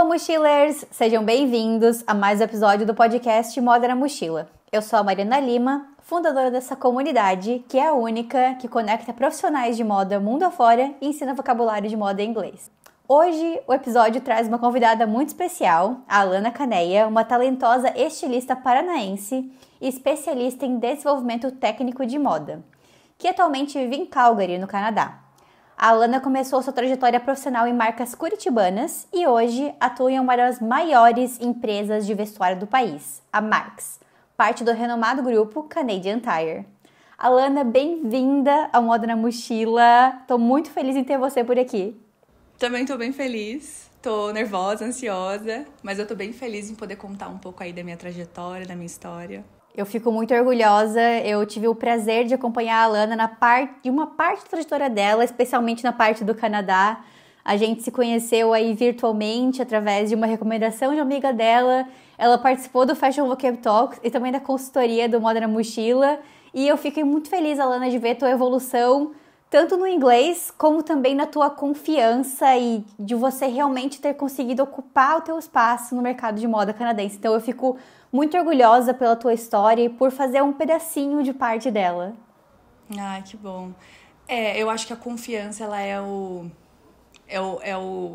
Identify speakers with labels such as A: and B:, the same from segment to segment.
A: Olá, mochilers! Sejam bem-vindos a mais um episódio do podcast Moda na Mochila. Eu sou a Mariana Lima, fundadora dessa comunidade, que é a única que conecta profissionais de moda mundo afora e ensina vocabulário de moda em inglês. Hoje, o episódio traz uma convidada muito especial, a Alana Caneia, uma talentosa estilista paranaense e especialista em desenvolvimento técnico de moda, que atualmente vive em Calgary, no Canadá. A Alana começou sua trajetória profissional em marcas curitibanas e hoje atua em uma das maiores empresas de vestuário do país, a Marks, parte do renomado grupo Canadian Tire. Alana, bem-vinda ao Moda na Mochila. Estou muito feliz em ter você por aqui.
B: Também estou bem feliz. Tô nervosa, ansiosa, mas eu tô bem feliz em poder contar um pouco aí da minha trajetória, da minha história.
A: Eu fico muito orgulhosa, eu tive o prazer de acompanhar a Alana de uma parte da trajetória dela, especialmente na parte do Canadá. A gente se conheceu aí virtualmente através de uma recomendação de uma amiga dela. Ela participou do Fashion Vocab Talks e também da consultoria do Moda na Mochila. E eu fiquei muito feliz, Alana, de ver tua evolução, tanto no inglês, como também na tua confiança e de você realmente ter conseguido ocupar o teu espaço no mercado de moda canadense. Então eu fico muito orgulhosa pela tua história e por fazer um pedacinho de parte dela.
B: Ai, que bom. Eu acho que a confiança, ela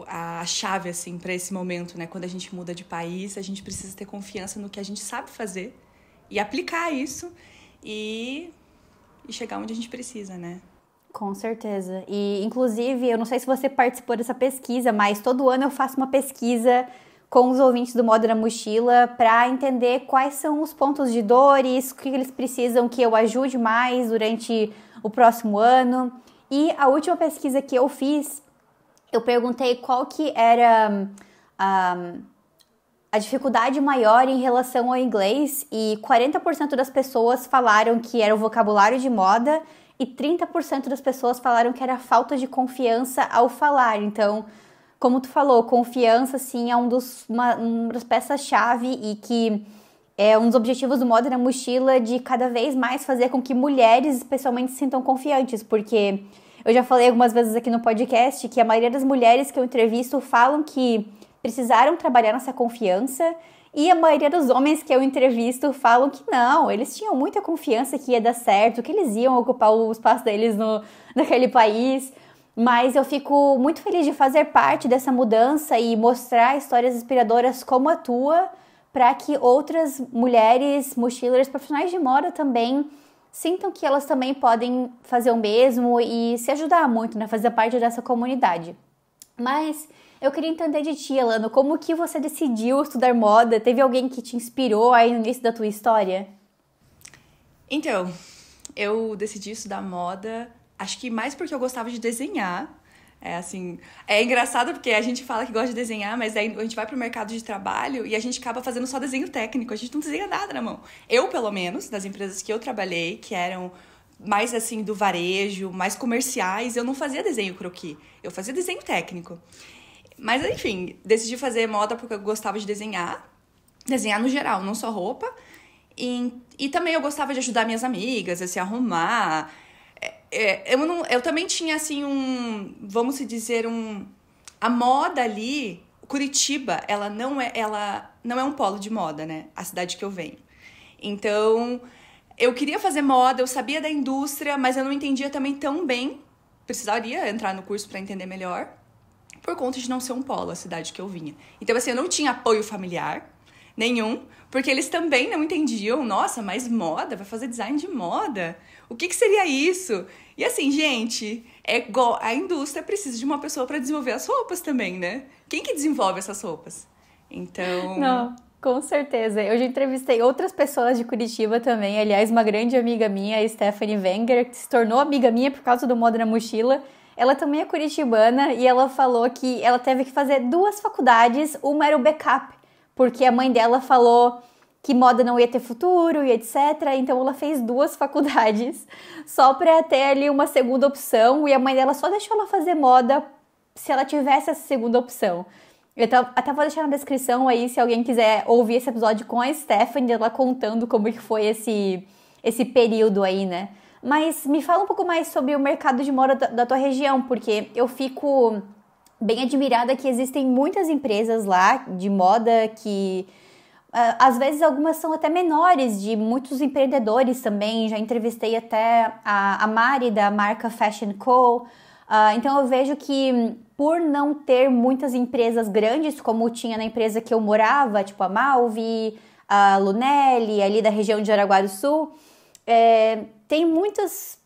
B: a chave, assim, para esse momento, né? Quando a gente muda de país, a gente precisa ter confiança no que a gente sabe fazer e aplicar isso e chegar onde a gente precisa, né?
A: Com certeza. E, inclusive, eu não sei se você participou dessa pesquisa, mas todo ano eu faço uma pesquisa com os ouvintes do Moda na Mochila para entender quais são os pontos de dores, o que eles precisam que eu ajude mais durante o próximo ano. E a última pesquisa que eu fiz, eu perguntei qual que era a dificuldade maior em relação ao inglês e 40% das pessoas falaram que era o vocabulário de moda e 30% das pessoas falaram que era a falta de confiança ao falar. Então, como tu falou, confiança, sim, é uma das peças-chave e que é um dos objetivos do Moda na Mochila de cada vez mais fazer com que mulheres, especialmente, se sintam confiantes, porque eu já falei algumas vezes aqui no podcast que a maioria das mulheres que eu entrevisto falam que precisaram trabalhar nessa confiança e a maioria dos homens que eu entrevisto falam que não, eles tinham muita confiança que ia dar certo, que eles iam ocupar o espaço deles naquele país. Mas eu fico muito feliz de fazer parte dessa mudança e mostrar histórias inspiradoras como a tua para que outras mulheres, mochilers, profissionais de moda também sintam que elas também podem fazer o mesmo e se ajudar muito, né? Fazer parte dessa comunidade. Mas eu queria entender de ti, Alana, como que você decidiu estudar moda? Teve alguém que te inspirou aí no início da tua história?
B: Então, eu decidi estudar moda, acho que mais porque eu gostava de desenhar. É engraçado porque a gente fala que gosta de desenhar, mas aí a gente vai pro mercado de trabalho e a gente acaba fazendo só desenho técnico, a gente não desenha nada na mão. Eu, pelo menos, das empresas que eu trabalhei, que eram mais assim do varejo, mais comerciais, eu não fazia desenho croquis, eu fazia desenho técnico. Mas enfim, decidi fazer moda porque eu gostava de desenhar no geral, não só roupa. E também eu gostava de ajudar minhas amigas a se arrumar. Eu também tinha, assim, vamos dizer, a moda ali, Curitiba, ela não é um polo de moda, né? A cidade que eu venho. Então, eu queria fazer moda, eu sabia da indústria, mas eu não entendia também tão bem. Precisaria entrar no curso para entender melhor, por conta de não ser um polo, a cidade que eu vinha. Então, assim, eu não tinha apoio familiar nenhum, porque eles também não entendiam. Nossa, mas moda? Vai fazer design de moda? O que seria isso? E assim, gente, a indústria precisa de uma pessoa para desenvolver as roupas também, né? Quem que desenvolve essas roupas? Então...
A: Não, com certeza. Eu já entrevistei outras pessoas de Curitiba também. Aliás, uma grande amiga minha, a Stephanie Wenger, que se tornou amiga minha por causa do Moda na Mochila. Ela também é curitibana e ela falou que ela teve que fazer 2 faculdades. Uma era o backup, porque a mãe dela falou que moda não ia ter futuro e etc. Então ela fez 2 faculdades só para ter ali uma segunda opção. E a mãe dela só deixou ela fazer moda se ela tivesse essa segunda opção. Eu até vou deixar na descrição aí se alguém quiser ouvir esse episódio com a Stephanie, ela contando como que foi esse período aí, né? Mas me fala um pouco mais sobre o mercado de moda da tua região, porque eu fico bem admirada que existem muitas empresas lá de moda que às vezes algumas são até menores, de muitos empreendedores também. Já entrevistei até a Mari da marca Fashion Co. Então eu vejo que por não ter muitas empresas grandes, como tinha na empresa que eu morava, tipo a Malvi, a Lunelli, ali da região de Jaraguá do Sul, tem muitos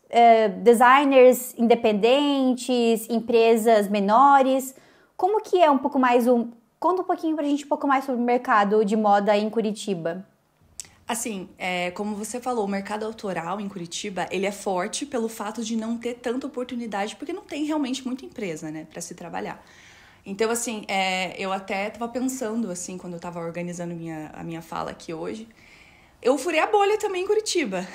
A: designers independentes, empresas menores. Como que é um pouco mais Conta um pouquinho pra gente um pouco mais sobre o mercado de moda aí em Curitiba.
B: Assim, como você falou, o mercado autoral em Curitiba, ele é forte pelo fato de não ter tanta oportunidade, porque não tem realmente muita empresa, né, pra se trabalhar. Então, assim, eu até tava pensando, assim, quando eu tava organizando a minha fala aqui hoje, eu furei a bolha também em Curitiba.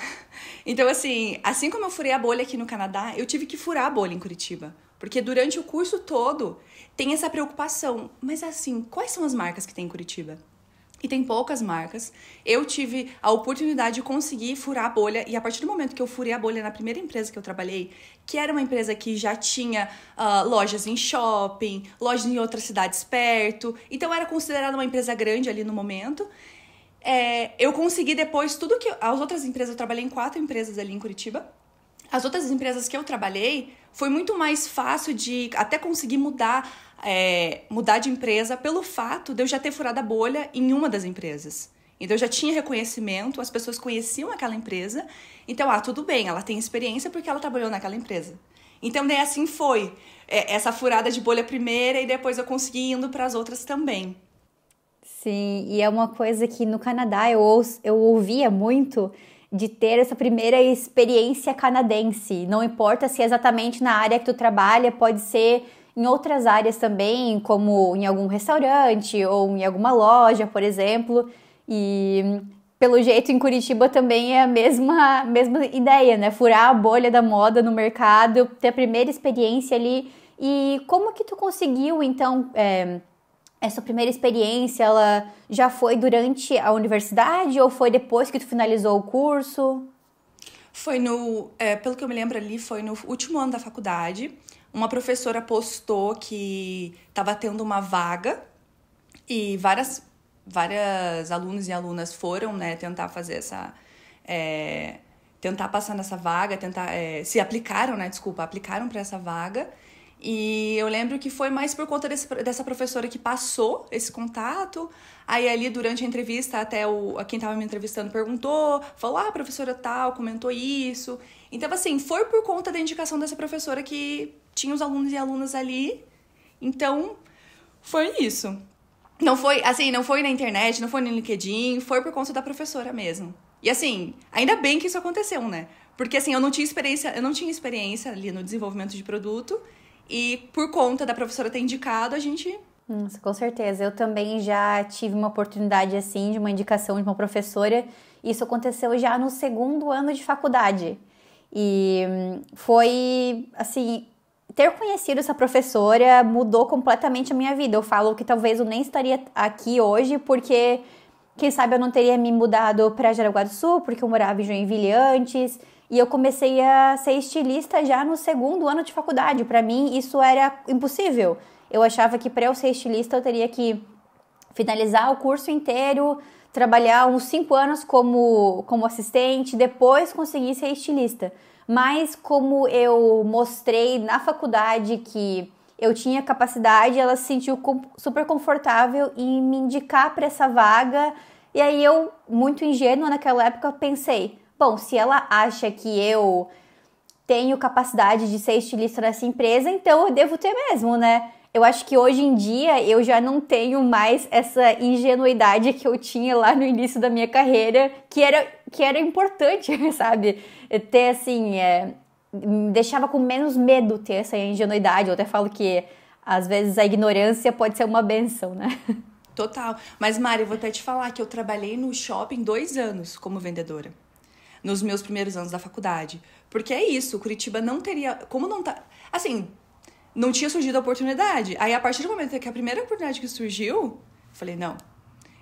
B: Então, assim como eu furei a bolha aqui no Canadá, eu tive que furar a bolha em Curitiba. Porque durante o curso todo tem essa preocupação. Mas assim, quais são as marcas que tem em Curitiba? E tem poucas marcas. Eu tive a oportunidade de conseguir furar a bolha. E a partir do momento que eu furei a bolha na primeira empresa que eu trabalhei, que era uma empresa que já tinha lojas em shopping, lojas em outras cidades perto. Então era considerada uma empresa grande ali no momento. Eu consegui depois tudo que... As outras empresas, eu trabalhei em 4 empresas ali em Curitiba. As outras empresas que eu trabalhei, foi muito mais fácil de até conseguir mudar de empresa pelo fato de eu já ter furado a bolha em uma das empresas. Então, eu já tinha reconhecimento, as pessoas conheciam aquela empresa. Então, tudo bem, ela tem experiência porque ela trabalhou naquela empresa. Então, daí assim foi. Essa furada de bolha primeira e depois eu consegui indo para as outras também.
A: Sim, e é uma coisa que no Canadá eu ouvia muito de ter essa primeira experiência canadense. Não importa se é exatamente na área que tu trabalha, pode ser em outras áreas também, como em algum restaurante ou em alguma loja, por exemplo. E pelo jeito em Curitiba também é a mesma ideia, né? Furar a bolha da moda no mercado, ter a primeira experiência ali. E como que tu conseguiu, então... Essa primeira experiência, ela já foi durante a universidade ou foi depois que tu finalizou o curso?
B: Foi pelo que eu me lembro ali, foi no último ano da faculdade. Uma professora postou que estava tendo uma vaga e várias alunos e alunas foram, né, tentar fazer tentar passar nessa vaga, aplicaram para essa vaga. E eu lembro que foi mais por conta dessa professora que passou esse contato. Aí ali durante a entrevista, até quem estava me entrevistando perguntou, falou, a professora tal, comentou isso. Então, assim, foi por conta da indicação dessa professora que tinha os alunos e alunas ali. Então, foi isso. Não foi na internet, não foi no LinkedIn, foi por conta da professora mesmo. E assim, ainda bem que isso aconteceu, né? Porque assim, eu não tinha experiência ali no desenvolvimento de produto. E por conta da professora ter indicado, a gente...
A: Com certeza. Eu também já tive uma oportunidade, assim, de uma indicação de uma professora. Isso aconteceu já no 2º ano de faculdade. E foi, assim... Ter conhecido essa professora mudou completamente a minha vida. Eu falo que talvez eu nem estaria aqui hoje, porque... Quem sabe eu não teria me mudado para Jaraguá do Sul, porque eu morava em Joinville antes... E eu comecei a ser estilista já no 2º ano de faculdade. Para mim, isso era impossível. Eu achava que para eu ser estilista, eu teria que finalizar o curso inteiro, trabalhar uns 5 anos como assistente, depois conseguir ser estilista. Mas como eu mostrei na faculdade que eu tinha capacidade, ela se sentiu super confortável em me indicar para essa vaga. E aí eu, muito ingênua naquela época, pensei... Bom, se ela acha que eu tenho capacidade de ser estilista nessa empresa, então eu devo ter mesmo, né? Eu acho que hoje em dia eu já não tenho mais essa ingenuidade que eu tinha lá no início da minha carreira, que era importante, sabe? Ter assim, me deixava com menos medo ter essa ingenuidade. Eu até falo que às vezes a ignorância pode ser uma benção, né?
B: Total. Mas Mari, eu vou até te falar que eu trabalhei no shopping 2 anos como vendedora. Nos meus primeiros anos da faculdade. Porque é isso, Curitiba não teria... Como não tá... Assim, não tinha surgido a oportunidade. Aí, a partir do momento que a primeira oportunidade que surgiu, eu falei, não,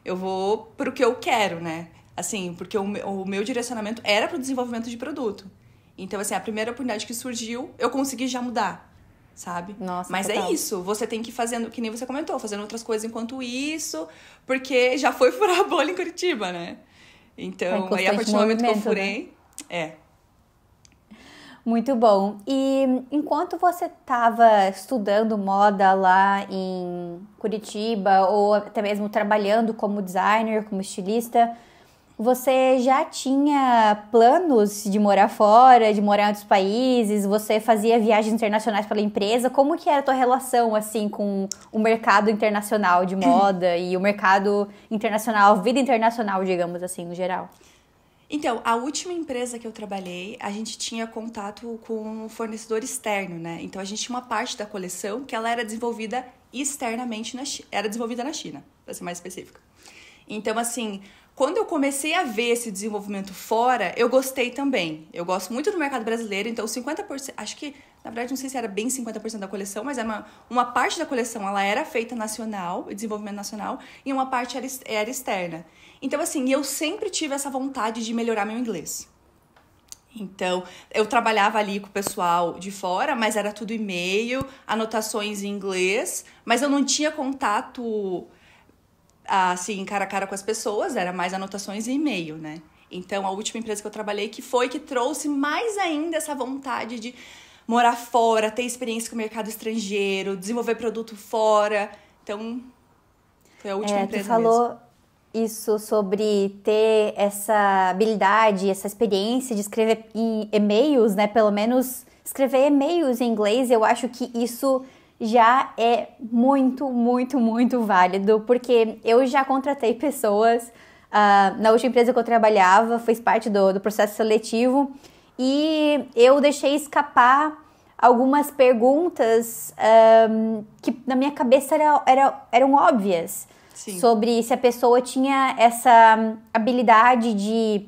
B: eu vou pro que eu quero, né? Assim, porque o meu direcionamento era pro desenvolvimento de produto. Então, assim, a primeira oportunidade que surgiu, eu consegui já mudar. sabe?
A: Nossa,
B: Mas
A: total.
B: é isso, você tem que ir fazendo, que nem você comentou, fazendo outras coisas enquanto isso, porque já foi furar a bolha em Curitiba, né?
A: Tá em
B: Então, aí a
A: constante
B: partir do momento que eu
A: movimento, né?
B: furei, é.
A: Muito bom. E enquanto você estava estudando moda lá em Curitiba, ou até mesmo trabalhando como designer, como estilista, você já tinha planos de morar fora, de morar em outros países? Você fazia viagens internacionais pela empresa? Como que era a tua relação, assim, com o mercado internacional de moda e o mercado internacional, a vida internacional, digamos assim, no geral?
B: Então, a última empresa que eu trabalhei, a gente tinha contato com um fornecedor externo, né? Então, a gente tinha uma parte da coleção que ela era desenvolvida externamente era desenvolvida na China, para ser mais específica. Então, assim, quando eu comecei a ver esse desenvolvimento fora, eu gostei também. Eu gosto muito do mercado brasileiro, então 50%, acho que, na verdade, não sei se era bem 50% da coleção, mas era uma parte da coleção, ela era feita nacional, desenvolvimento nacional, e uma parte era externa. Então, assim, eu sempre tive essa vontade de melhorar meu inglês. Então, eu trabalhava ali com o pessoal de fora, mas era tudo e-mail, anotações em inglês, mas eu não tinha contato assim, cara a cara com as pessoas, era mais anotações e e-mail, né? Então, a última empresa que eu trabalhei que trouxe mais ainda essa vontade de morar fora, ter experiência com o mercado estrangeiro, desenvolver produto fora. Então, foi a última
A: Tu
B: empresa mesmo.
A: falou isso sobre ter essa habilidade, essa experiência de escrever em e-mails, né? Pelo menos escrever e-mails em inglês, eu acho que isso já é muito, muito, muito válido, porque eu já contratei pessoas, na última empresa que eu trabalhava, fez parte do processo seletivo, e eu deixei escapar algumas perguntas que na minha cabeça eram óbvias.
B: Sim.
A: Sobre se a pessoa tinha essa habilidade de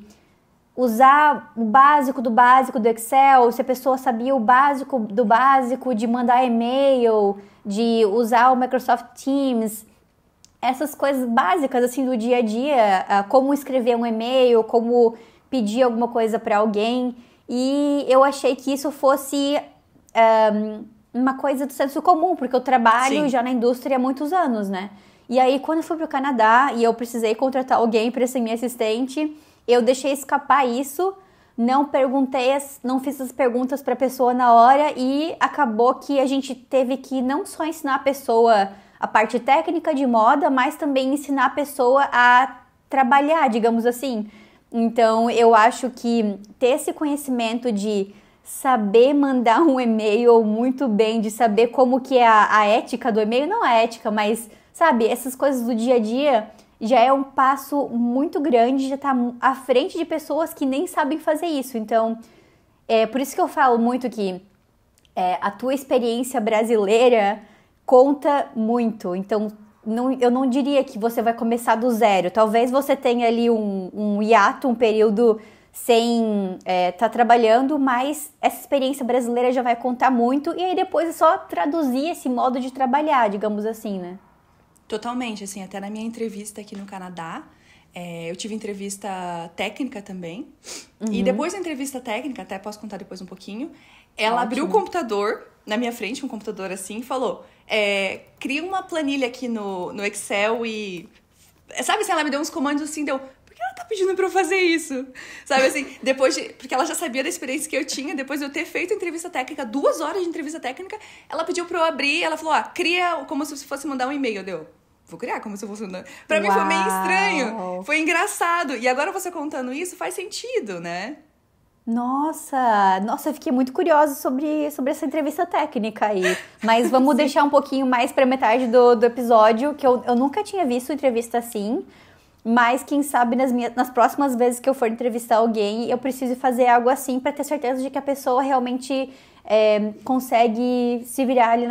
A: usar o básico do Excel, se a pessoa sabia o básico do básico de mandar e-mail, de usar o Microsoft Teams, essas coisas básicas assim do dia a dia, como escrever um e-mail, como pedir alguma coisa para alguém. E eu achei que isso fosse uma coisa do senso comum, porque eu trabalho
B: Sim.
A: já na indústria há muitos anos, né? E aí, quando eu fui pro Canadá e eu precisei contratar alguém para ser minha assistente, eu deixei escapar isso, não fiz as perguntas para a pessoa na hora e acabou que a gente teve que não só ensinar a pessoa a parte técnica de moda, mas também ensinar a pessoa a trabalhar, digamos assim. Então, eu acho que ter esse conhecimento de saber mandar um e-mail muito bem, de saber como que é a ética do e-mail, não a ética, mas, sabe, essas coisas do dia a dia já é um passo muito grande, já tá à frente de pessoas que nem sabem fazer isso. Então, é por isso que eu falo muito que a tua experiência brasileira conta muito. Então, eu não diria que você vai começar do zero. Talvez você tenha ali um hiato, um período sem tá trabalhando, mas essa experiência brasileira já vai contar muito. E aí depois é só traduzir esse modo de trabalhar, digamos assim, né?
B: Totalmente, assim, até na minha entrevista aqui no Canadá, eu tive entrevista técnica também. E depois da entrevista técnica, até posso contar depois um pouquinho, ela abriu o computador na minha frente, um computador assim, e falou, cria uma planilha aqui no Excel e... Sabe assim, ela me deu uns comandos assim, deu... Por que ela tá pedindo pra eu fazer isso? Sabe assim, porque ela já sabia da experiência que eu tinha, depois de eu ter feito a entrevista técnica, 2 horas de entrevista técnica, ela pediu pra eu abrir, ela falou, cria como se fosse mandar um e-mail, deu... Vou criar como se fosse... Pra mim foi meio estranho. Foi engraçado. E agora você contando isso faz sentido, né?
A: Nossa, eu fiquei muito curiosa sobre essa entrevista técnica aí. Mas vamos deixar um pouquinho mais pra metade do episódio, que eu nunca tinha visto entrevista assim. Mas quem sabe nas próximas vezes que eu for entrevistar alguém, eu preciso fazer algo assim pra ter certeza de que a pessoa realmente consegue se virar ali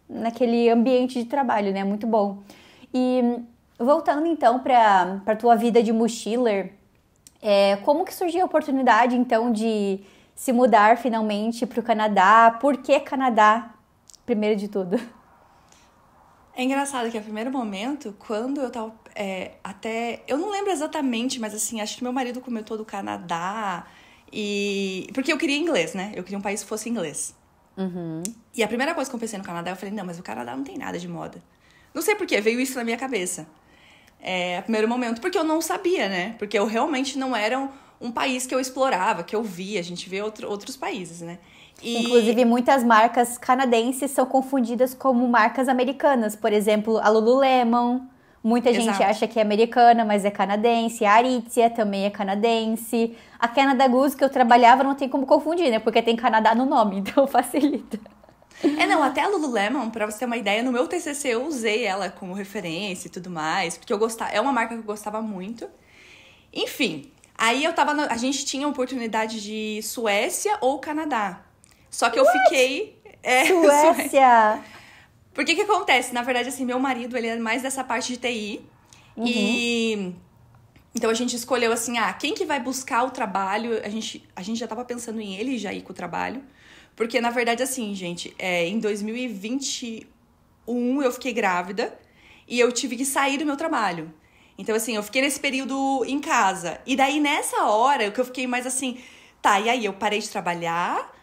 A: naquele ambiente de trabalho, né? Muito bom. E voltando então para tua vida de mochiler, como que surgiu a oportunidade então de se mudar finalmente para o Canadá? Por que Canadá, primeiro de tudo?
B: É engraçado que, a primeiro momento, quando eu tava... eu não lembro exatamente, mas assim, acho que meu marido comentou do Canadá porque eu queria inglês, né? Eu queria um país que fosse inglês. E a primeira coisa que eu pensei no Canadá, eu falei, não, mas o Canadá não tem nada de moda. Não sei por quê, veio isso na minha cabeça. A primeiro momento, porque eu não sabia, né? Porque eu realmente não era um país que eu explorava, que eu via. A gente vê outros países, né?
A: Inclusive, muitas marcas canadenses são confundidas como marcas americanas. Por exemplo, a Lululemon. Muita gente acha que é americana, mas é canadense. A Aritzia também é canadense. A Canada Goose, que eu trabalhava, não tem como confundir, né? Porque tem Canadá no nome, então facilita.
B: Não, até a Lululemon, pra você ter uma ideia, no meu TCC eu usei ela como referência e tudo mais, porque eu gostava, é uma marca que eu gostava muito. Enfim, aí a gente tinha a oportunidade de Suécia ou Canadá. Só que eu fiquei...
A: Suécia!
B: Porque que acontece? Na verdade, assim, meu marido, ele é mais dessa parte de TI. E... Então, a gente escolheu, assim, quem que vai buscar o trabalho? A gente já tava pensando em ele já ir com o trabalho. Porque, na verdade, assim, gente, em 2021 eu fiquei grávida e eu tive que sair do meu trabalho. Então, assim, eu fiquei nesse período em casa. E daí, nessa hora, que eu fiquei mais assim... Tá, e aí? Eu parei de trabalhar.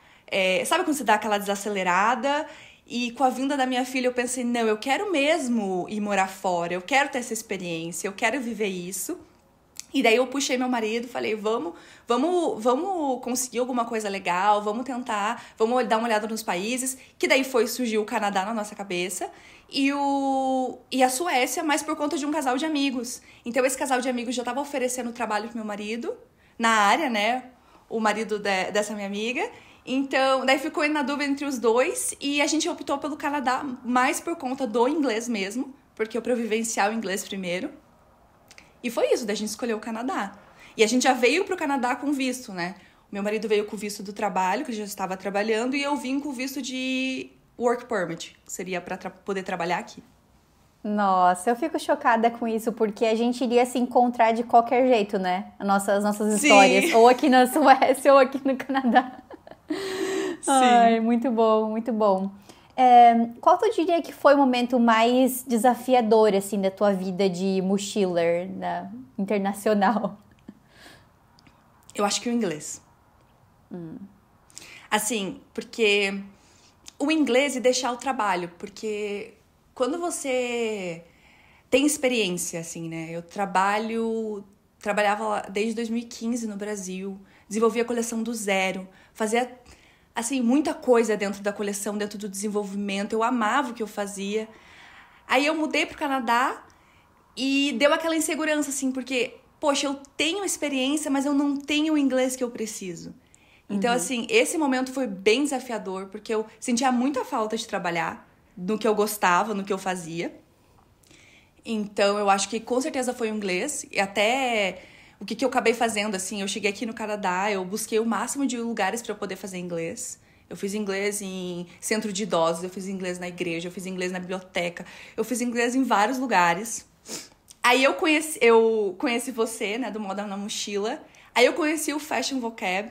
B: Sabe quando você dá aquela desacelerada? E com a vinda da minha filha, eu pensei, não, eu quero mesmo ir morar fora. Eu quero ter essa experiência, eu quero viver isso. E daí eu puxei meu marido, falei, vamos conseguir alguma coisa legal, vamos tentar, vamos dar uma olhada nos países. Que daí surgiu o Canadá na nossa cabeça e a Suécia, mas por conta de um casal de amigos. Então esse casal de amigos já estava oferecendo trabalho pro meu marido, na área, né? O marido dessa minha amiga. Então, daí ficou na dúvida entre os dois e a gente optou pelo Canadá mais por conta do inglês mesmo, porque eu pra vivenciar o inglês primeiro. E foi isso, daí a gente escolheu o Canadá. E a gente já veio pro Canadá com visto, né? O meu marido veio com visto do trabalho, que ele já estava trabalhando, e eu vim com visto de work permit, que seria para poder trabalhar aqui.
A: Nossa, eu fico chocada com isso, porque a gente iria se encontrar de qualquer jeito, né? As nossas histórias, ou aqui na Suécia ou aqui no Canadá. Sim. Ai, muito bom, muito bom. Qual tu diria que foi o momento mais desafiador, assim, da tua vida de mochiler internacional?
B: Eu acho que o inglês. Assim, porque o inglês e deixar o trabalho, porque quando você tem experiência, assim, né? Eu trabalhava desde 2015 no Brasil, desenvolvia a coleção do zero, fazia, assim, muita coisa dentro da coleção, dentro do desenvolvimento. Eu amava o que eu fazia. Aí eu mudei pro Canadá e deu aquela insegurança, assim, porque, poxa, eu tenho experiência, mas eu não tenho o inglês que eu preciso. Então, assim, esse momento foi bem desafiador, porque eu sentia muita falta de trabalhar no que eu gostava, no que eu fazia. Então, eu acho que com certeza foi o inglês. E até o que eu acabei fazendo, assim, eu cheguei aqui no Canadá, eu busquei o máximo de lugares para eu poder fazer inglês. Eu fiz inglês em centro de idosos, eu fiz inglês na igreja, eu fiz inglês na biblioteca, eu fiz inglês em vários lugares. Aí eu conheci você, né, do Moda na Mochila. Aí eu conheci o Fashion Vocab.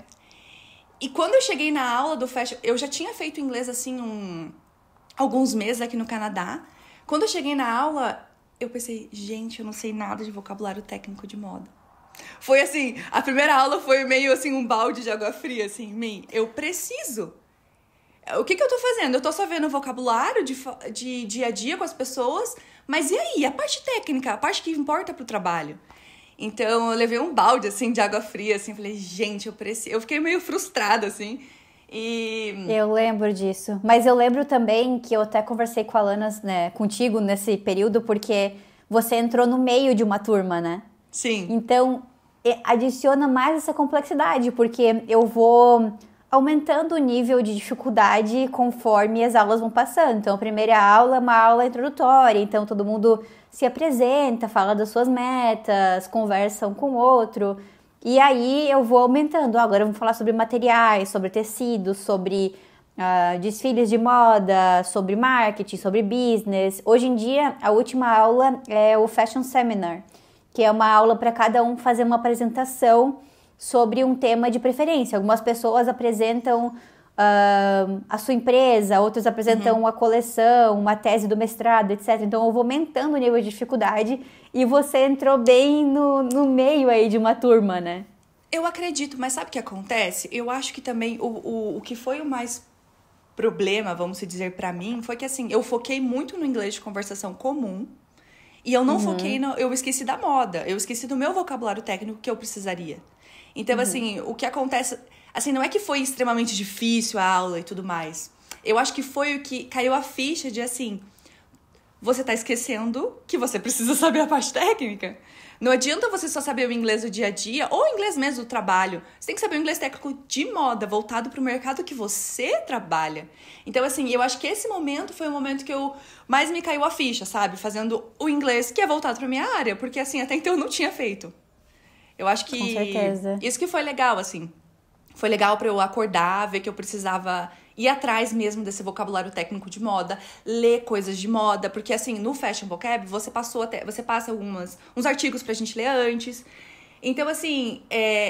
B: E quando eu cheguei na aula do Fashion... Eu já tinha feito inglês, assim, alguns meses aqui no Canadá. Quando eu cheguei na aula, eu pensei, gente, eu não sei nada de vocabulário técnico de moda. Foi assim, a primeira aula foi meio assim, um balde de água fria, assim, em mim. Eu preciso. O que eu tô fazendo? Eu tô só vendo vocabulário de dia a dia com as pessoas, mas e aí? A parte técnica, a parte que importa pro trabalho. Então, eu levei um balde, assim, de água fria, assim, falei, gente, eu preciso... Eu fiquei meio frustrada, assim, e...
A: Eu lembro disso. Mas eu lembro também que eu até conversei com a Lana, né, contigo nesse período, porque você entrou no meio de uma turma, né?
B: Sim.
A: Então, adiciona mais essa complexidade, porque eu vou aumentando o nível de dificuldade conforme as aulas vão passando. Então, a primeira aula é uma aula introdutória, então todo mundo se apresenta, fala das suas metas, conversa um com o outro, e aí eu vou aumentando. Agora vamos falar sobre materiais, sobre tecidos, sobre desfiles de moda, sobre marketing, sobre business. Hoje em dia, a última aula é o Fashion Seminar, que é uma aula para cada um fazer uma apresentação sobre um tema de preferência. Algumas pessoas apresentam a sua empresa, outros apresentam a coleção, uma tese do mestrado, etc. Então, eu vou aumentando o nível de dificuldade e você entrou bem no meio aí de uma turma, né?
B: Eu acredito, mas sabe o que acontece? Eu acho que também o que foi o mais problema, vamos dizer, pra mim, foi que, assim, eu foquei muito no inglês de conversação comum e eu não foquei, eu esqueci da moda, eu esqueci do meu vocabulário técnico que eu precisaria. Então, assim, o que acontece... Assim, não é que foi extremamente difícil a aula e tudo mais. Eu acho que foi o que caiu a ficha de, assim... Você tá esquecendo que você precisa saber a parte técnica. Não adianta você só saber o inglês do dia a dia, ou o inglês mesmo do trabalho. Você tem que saber o inglês técnico de moda, voltado pro mercado que você trabalha. Então, assim, eu acho que esse momento foi o momento que eu mais me caiu a ficha, sabe? Fazendo o inglês que é voltado pra minha área, porque, assim, até então eu não tinha feito. Eu acho que...
A: Com certeza.
B: Isso que foi legal, assim. Foi legal pra eu acordar, ver que eu precisava ir atrás mesmo desse vocabulário técnico de moda, ler coisas de moda, porque assim, no Fashion Vocab, você passa uns artigos pra gente ler antes. Então, assim,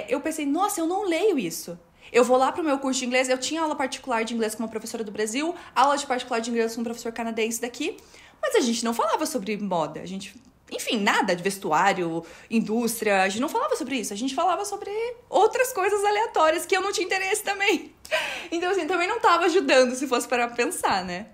B: eu pensei, nossa, eu não leio isso. Eu vou lá pro meu curso de inglês, eu tinha aula particular de inglês com uma professora do Brasil, aula de particular de inglês com um professor canadense daqui, mas a gente não falava sobre moda, a gente... Enfim, nada de vestuário, indústria, a gente não falava sobre isso. A gente falava sobre outras coisas aleatórias que eu não tinha interesse também. Então, assim, também não tava ajudando se fosse para pensar, né?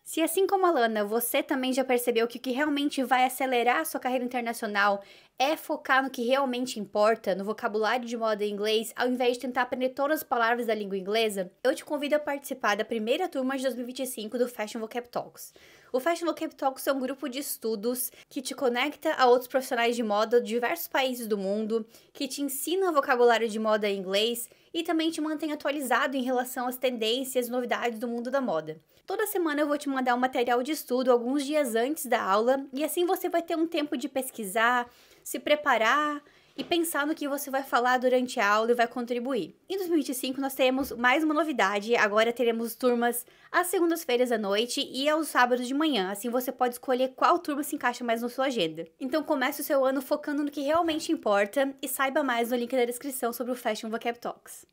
A: Se assim como a Lana, você também já percebeu que o que realmente vai acelerar a sua carreira internacional é focar no que realmente importa, no vocabulário de moda em inglês, ao invés de tentar aprender todas as palavras da língua inglesa, eu te convido a participar da primeira turma de 2025 do Fashion Vocab Talks. O Fashion Vocab Talks é um grupo de estudos que te conecta a outros profissionais de moda de diversos países do mundo, que te ensina vocabulário de moda em inglês e também te mantém atualizado em relação às tendências e novidades do mundo da moda. Toda semana eu vou te mandar um material de estudo alguns dias antes da aula e assim você vai ter um tempo de pesquisar, se preparar e pensar no que você vai falar durante a aula e vai contribuir. Em 2025 nós teremos mais uma novidade, agora teremos turmas às segundas-feiras à noite e aos sábados de manhã, assim você pode escolher qual turma se encaixa mais na sua agenda. Então comece o seu ano focando no que realmente importa e saiba mais no link da descrição sobre o Fashion Vocab Talks.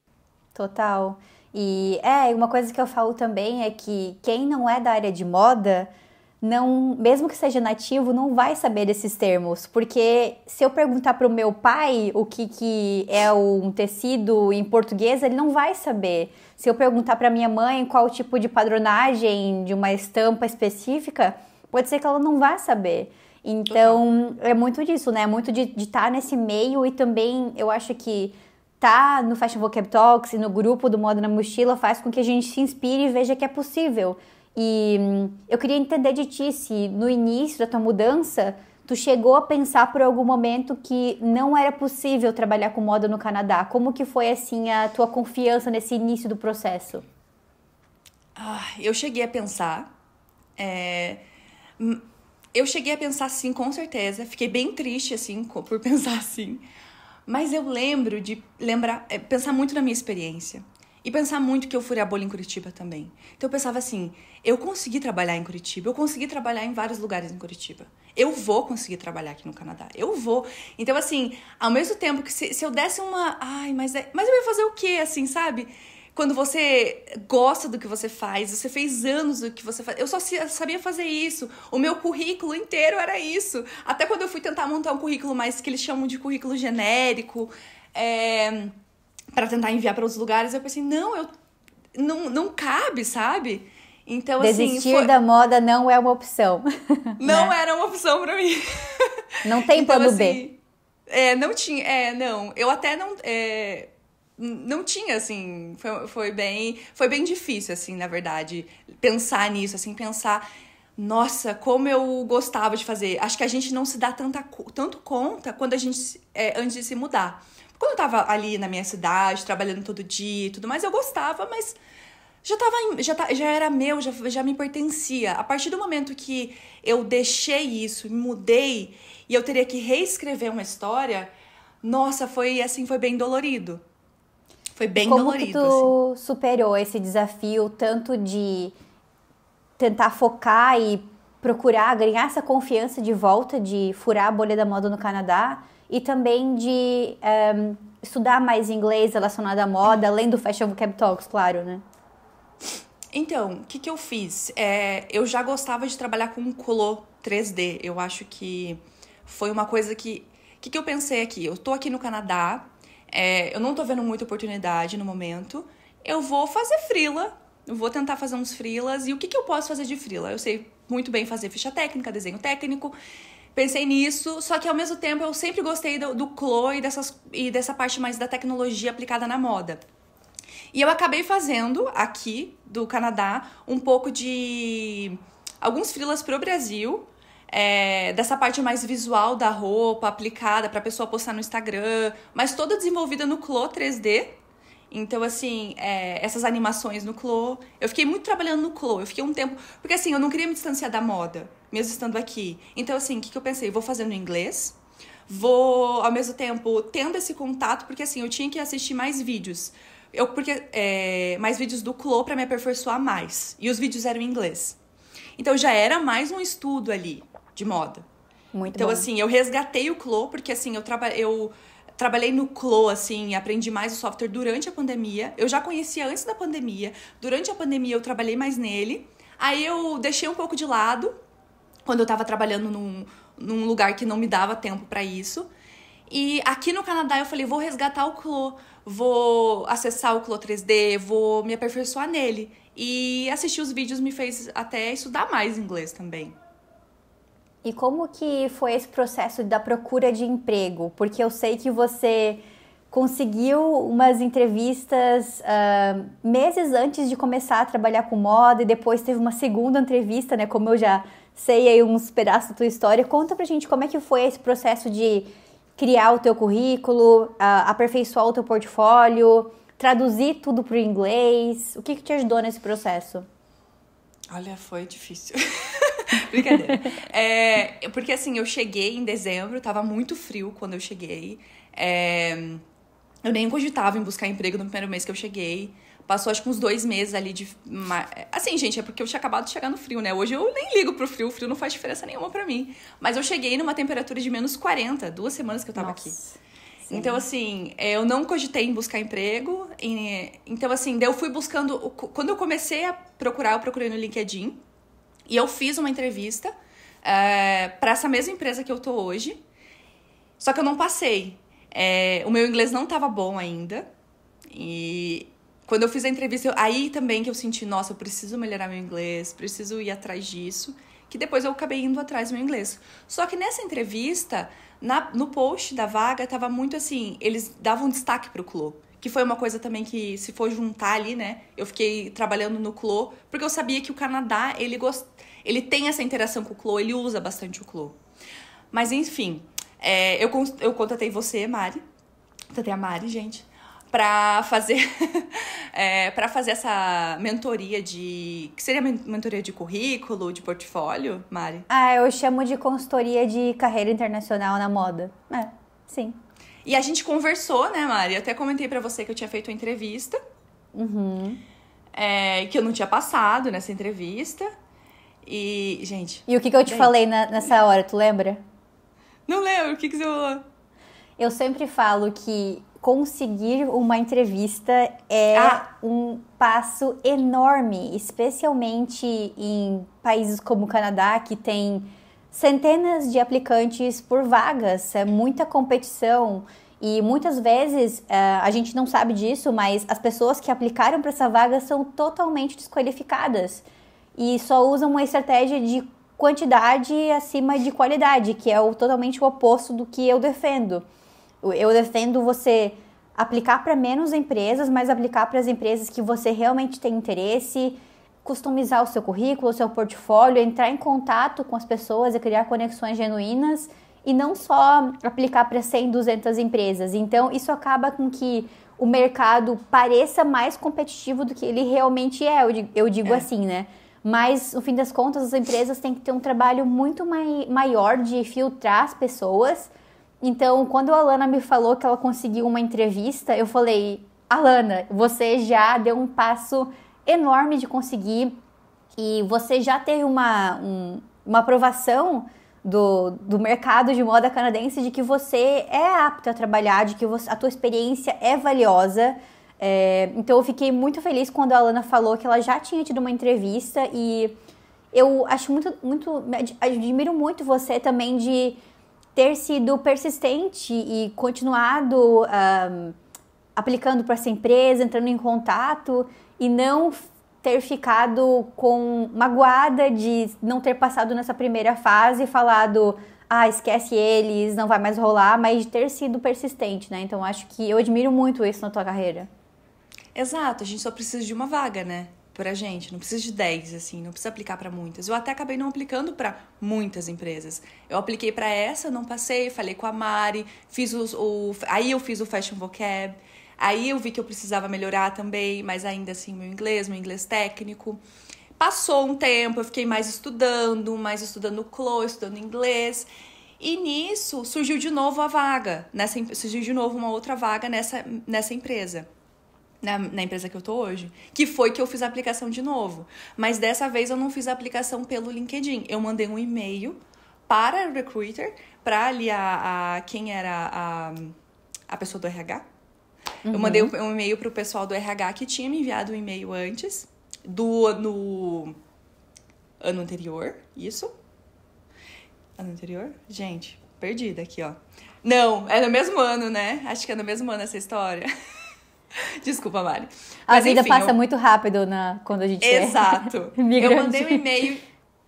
A: Total. E uma coisa que eu falo também é que quem não é da área de moda, não, mesmo que seja nativo, não vai saber desses termos, porque se eu perguntar para o meu pai o que é um tecido em português, ele não vai saber. Se eu perguntar para minha mãe qual tipo de padronagem de uma estampa específica, pode ser que ela não vá saber. Então, é muito disso, né? É muito de estar nesse meio e também eu acho que tá no Fashion Vocab Talks e no grupo do Moda na Mochila faz com que a gente se inspire e veja que é possível. E eu queria entender de ti se no início da tua mudança tu chegou a pensar por algum momento que não era possível trabalhar com moda no Canadá. Como que foi assim a tua confiança nesse início do processo?
B: Eu cheguei a pensar. Eu cheguei a pensar sim, com certeza. Fiquei bem triste assim por pensar assim. Mas eu lembro de pensar muito na minha experiência. E pensar muito que eu furei a bolha em Curitiba também. Então eu pensava assim, eu consegui trabalhar em Curitiba, eu consegui trabalhar em vários lugares em Curitiba. Eu vou conseguir trabalhar aqui no Canadá, eu vou. Então assim, ao mesmo tempo que se eu desse uma... mas eu ia fazer o quê, assim, sabe? Quando você gosta do que você faz, você fez anos do que você faz. Eu só sabia fazer isso. O meu currículo inteiro era isso. Até quando eu fui tentar montar um currículo mais que eles chamam de currículo genérico, para tentar enviar para outros lugares, eu pensei, não cabe, sabe? Então,
A: desistir da moda não é uma opção.
B: Não era uma opção para mim.
A: Não tem
B: então,
A: plano
B: assim,
A: B.
B: Não tinha, não. Eu até não tinha, assim, foi bem difícil, assim, na verdade, pensar nisso, assim, nossa, como eu gostava de fazer. Acho que a gente não se dá tanto conta quando a gente, antes de se mudar. Quando eu tava ali na minha cidade, trabalhando todo dia e tudo mais, eu gostava, mas já era meu, já me pertencia. A partir do momento que eu deixei isso, me mudei, e eu teria que reescrever uma história, nossa, foi bem dolorido. Foi bem dolorido.
A: Como que tu superou esse desafio, tanto de tentar focar e procurar ganhar essa confiança de volta, de furar a bolha da moda no Canadá, e também de estudar mais inglês relacionado à moda, além do Fashion Vocab Talks, claro, né?
B: Então, o que eu fiz? Eu já gostava de trabalhar com color 3D. Eu acho que foi uma coisa que... O que eu pensei aqui? Eu tô aqui no Canadá, eu não tô vendo muita oportunidade no momento. Eu vou fazer freela, vou tentar fazer uns freelas. E o que eu posso fazer de freela? Eu sei muito bem fazer ficha técnica, desenho técnico. Pensei nisso, só que ao mesmo tempo eu sempre gostei do Clo e dessa parte mais da tecnologia aplicada na moda. E eu acabei fazendo aqui do Canadá um pouco de alguns freelas pro Brasil, dessa parte mais visual da roupa aplicada pra pessoa postar no Instagram, mas toda desenvolvida no Clo 3D. Então, assim, essas animações no Clo, eu fiquei muito trabalhando no Clo, eu fiquei um tempo, porque assim, eu não queria me distanciar da moda, mesmo estando aqui. Então, assim, o que eu pensei? Vou fazer no inglês, vou, ao mesmo tempo, tendo esse contato, porque assim, eu tinha que assistir mais vídeos. Mais vídeos do Clo pra me aperfeiçoar mais. E os vídeos eram em inglês. Então já era mais um estudo ali de moda.
A: Muito
B: então,
A: bom.
B: Assim, eu resgatei o Clo, porque assim, eu trabalhei no Clo, assim, aprendi mais o software durante a pandemia. Eu já conhecia antes da pandemia. Durante a pandemia eu trabalhei mais nele. Aí eu deixei um pouco de lado, quando eu tava trabalhando num lugar que não me dava tempo pra isso. E aqui no Canadá eu falei, vou resgatar o Clo, vou acessar o Clo 3D, vou me aperfeiçoar nele. E assistir os vídeos me fez até estudar mais inglês também.
A: E como que foi esse processo da procura de emprego? Porque eu sei que você conseguiu umas entrevistas meses antes de começar a trabalhar com moda e depois teve uma segunda entrevista, né? Como eu já sei aí uns pedaços da tua história. Conta pra gente como é que foi esse processo de criar o teu currículo, aperfeiçoar o teu portfólio, traduzir tudo pro inglês. O que te ajudou nesse processo?
B: Olha, foi difícil. Brincadeira. Porque assim, eu cheguei em dezembro, tava muito frio quando eu cheguei. Eu nem cogitava em buscar emprego no primeiro mês que eu cheguei. Passou acho que uns 2 meses ali de... Assim, gente, é porque eu tinha acabado de chegar no frio, né? Hoje eu nem ligo pro frio, o frio não faz diferença nenhuma pra mim. Mas eu cheguei numa temperatura de menos 40, 2 semanas que eu tava aqui.
A: Sim.
B: Então, assim, eu não cogitei em buscar emprego. Então, assim, daí eu fui buscando... Quando eu comecei a procurar, eu procurei no LinkedIn. E eu fiz uma entrevista pra essa mesma empresa que eu tô hoje. Só que eu não passei. O meu inglês não tava bom ainda. E... Quando eu fiz a entrevista, aí também que eu senti, nossa, eu preciso melhorar meu inglês, preciso ir atrás disso, que depois eu acabei indo atrás do meu inglês. Só que nessa entrevista, no post da vaga, tava muito assim, eles davam destaque pro Clo, que foi uma coisa também que, se for juntar ali, né, eu fiquei trabalhando no Clo, porque eu sabia que o Canadá, ele tem essa interação com o Clo, ele usa bastante o Clo. Mas, enfim, eu contatei você, Mari, contatei a Mari, gente, para fazer essa mentoria que seria mentoria de currículo, de portfólio, Mari?
A: Eu chamo de consultoria de carreira internacional na moda. Sim.
B: E a gente conversou, né, Mari? Eu até comentei pra você que eu tinha feito uma entrevista.
A: Uhum.
B: Que eu não tinha passado nessa entrevista. E, gente...
A: E o que eu te falei nessa hora, tu lembra?
B: Não lembro, o que você falou?
A: Eu sempre falo que conseguir uma entrevista é um passo enorme, especialmente em países como o Canadá, que tem centenas de aplicantes por vagas, é muita competição e muitas vezes a gente não sabe disso, mas as pessoas que aplicaram para essa vaga são totalmente desqualificadas e só usam uma estratégia de quantidade acima de qualidade, que é totalmente o oposto do que eu defendo. Eu defendo você aplicar para menos empresas, mas aplicar para as empresas que você realmente tem interesse, customizar o seu currículo, o seu portfólio, entrar em contato com as pessoas e criar conexões genuínas e não só aplicar para 100, 200 empresas. Então, isso acaba com que o mercado pareça mais competitivo do que ele realmente é, eu digo assim, né? Mas, no fim das contas, as empresas têm que ter um trabalho muito maior de filtrar as pessoas. Então, quando a Alana me falou que ela conseguiu uma entrevista, eu falei, Alana, você já deu um passo enorme de conseguir e você já teve uma aprovação do mercado de moda canadense de que você é apta a trabalhar, de que a tua experiência é valiosa. Então, eu fiquei muito feliz quando a Alana falou que ela já tinha tido uma entrevista e eu acho admiro muito você também de ter sido persistente e continuado aplicando para essa empresa, entrando em contato e não ter ficado magoada de não ter passado nessa primeira fase e falado, esquece eles, não vai mais rolar, mas de ter sido persistente, né? Então, acho que eu admiro muito isso na tua carreira.
B: Exato, a gente só precisa de uma vaga, né? Pra gente, não precisa de 10, assim, não precisa aplicar pra muitas. Eu até acabei não aplicando pra muitas empresas. Eu apliquei pra essa, não passei, falei com a Mari, aí eu fiz o Fashion Vocab, aí eu vi que eu precisava melhorar também, mas ainda assim meu inglês técnico. Passou um tempo, eu fiquei mais estudando Clo, estudando inglês. E nisso surgiu de novo a vaga, surgiu de novo uma outra vaga nessa empresa. Na empresa que eu tô hoje, que foi que eu fiz a aplicação de novo. Mas dessa vez eu não fiz a aplicação pelo LinkedIn. Eu mandei um e-mail para o recruiter, para ali quem era a pessoa do RH. Eu mandei um e-mail pro pessoal do RH que tinha me enviado um e-mail antes, no ano anterior, isso? Ano anterior? Gente, perdida aqui, ó. Não, é no mesmo ano, né? Acho que é no mesmo ano essa história. Desculpa, Mari.
A: Mas, a vida passa muito rápido quando a gente
B: Exato.
A: é migrante.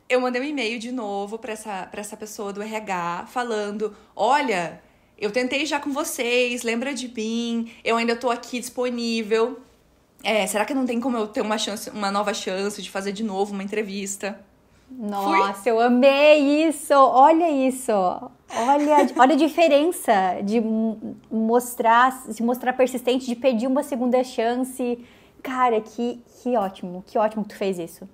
B: Eu mandei um e-mail de novo para essa pessoa do RH falando, olha, eu tentei já com vocês, lembra de mim, eu ainda tô aqui disponível. Será que não tem como eu ter uma nova chance de fazer de novo uma entrevista?
A: Nossa, eu amei isso! Olha isso! Olha a diferença de mostrar persistente, de pedir uma segunda chance. Cara, que ótimo que tu fez isso.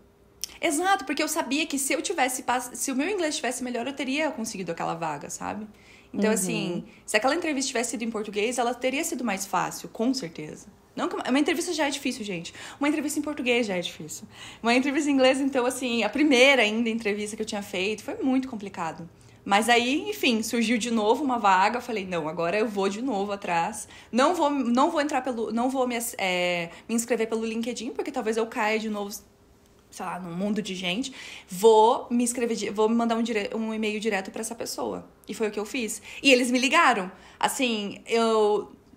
B: Exato, porque eu sabia que se o meu inglês estivesse melhor, eu teria conseguido aquela vaga, sabe? Então, assim, se aquela entrevista tivesse sido em português, ela teria sido mais fácil, com certeza. Não, uma entrevista já é difícil, gente. Uma entrevista em português já é difícil. Uma entrevista em inglês, então, assim, a primeira ainda entrevista que eu tinha feito foi muito complicado. Mas aí, enfim, surgiu de novo uma vaga. Eu falei, não, agora eu vou de novo atrás. Não vou entrar não vou me inscrever pelo LinkedIn, porque talvez eu caia de novo, sei lá, num mundo de gente. Vou me mandar um e-mail direto pra essa pessoa. E foi o que eu fiz. E eles me ligaram. Assim,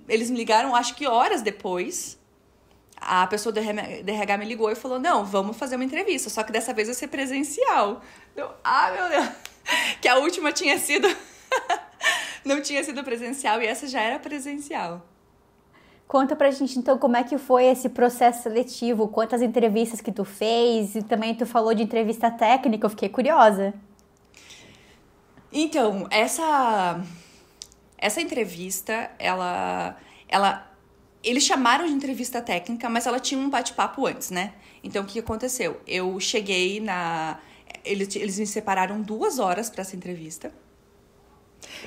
B: eles me ligaram, acho que horas depois. A pessoa do RH me ligou e falou, não, vamos fazer uma entrevista. Só que dessa vez vai ser presencial. Eu, meu Deus. Que a última tinha sido... não tinha sido presencial e essa já era presencial.
A: Conta pra gente, então, como é que foi esse processo seletivo, quantas entrevistas que tu fez, e também tu falou de entrevista técnica, eu fiquei curiosa.
B: Então, essa entrevista, eles chamaram de entrevista técnica, mas ela tinha um bate-papo antes, né? Então, o que aconteceu? Eu cheguei Eles me separaram 2 horas pra essa entrevista.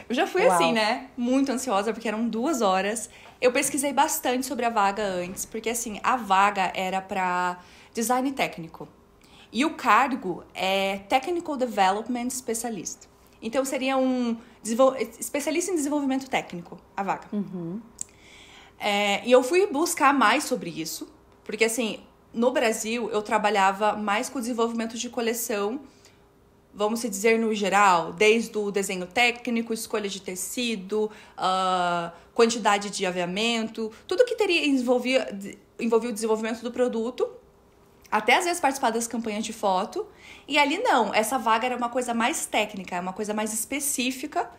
B: Eu já fui assim, né? Muito ansiosa, porque eram 2 horas. Eu pesquisei bastante sobre a vaga antes, porque assim, a vaga era para design técnico. E o cargo é Technical Development Specialist. Então, seria um especialista em desenvolvimento técnico, a vaga. E eu fui buscar mais sobre isso, porque assim, no Brasil, eu trabalhava mais com o desenvolvimento de coleção, vamos dizer no geral, desde o desenho técnico, escolha de tecido, quantidade de aviamento, tudo que envolvia o desenvolvimento do produto, até às vezes participar das campanhas de foto. E ali não, essa vaga era uma coisa mais técnica, uma coisa mais específica.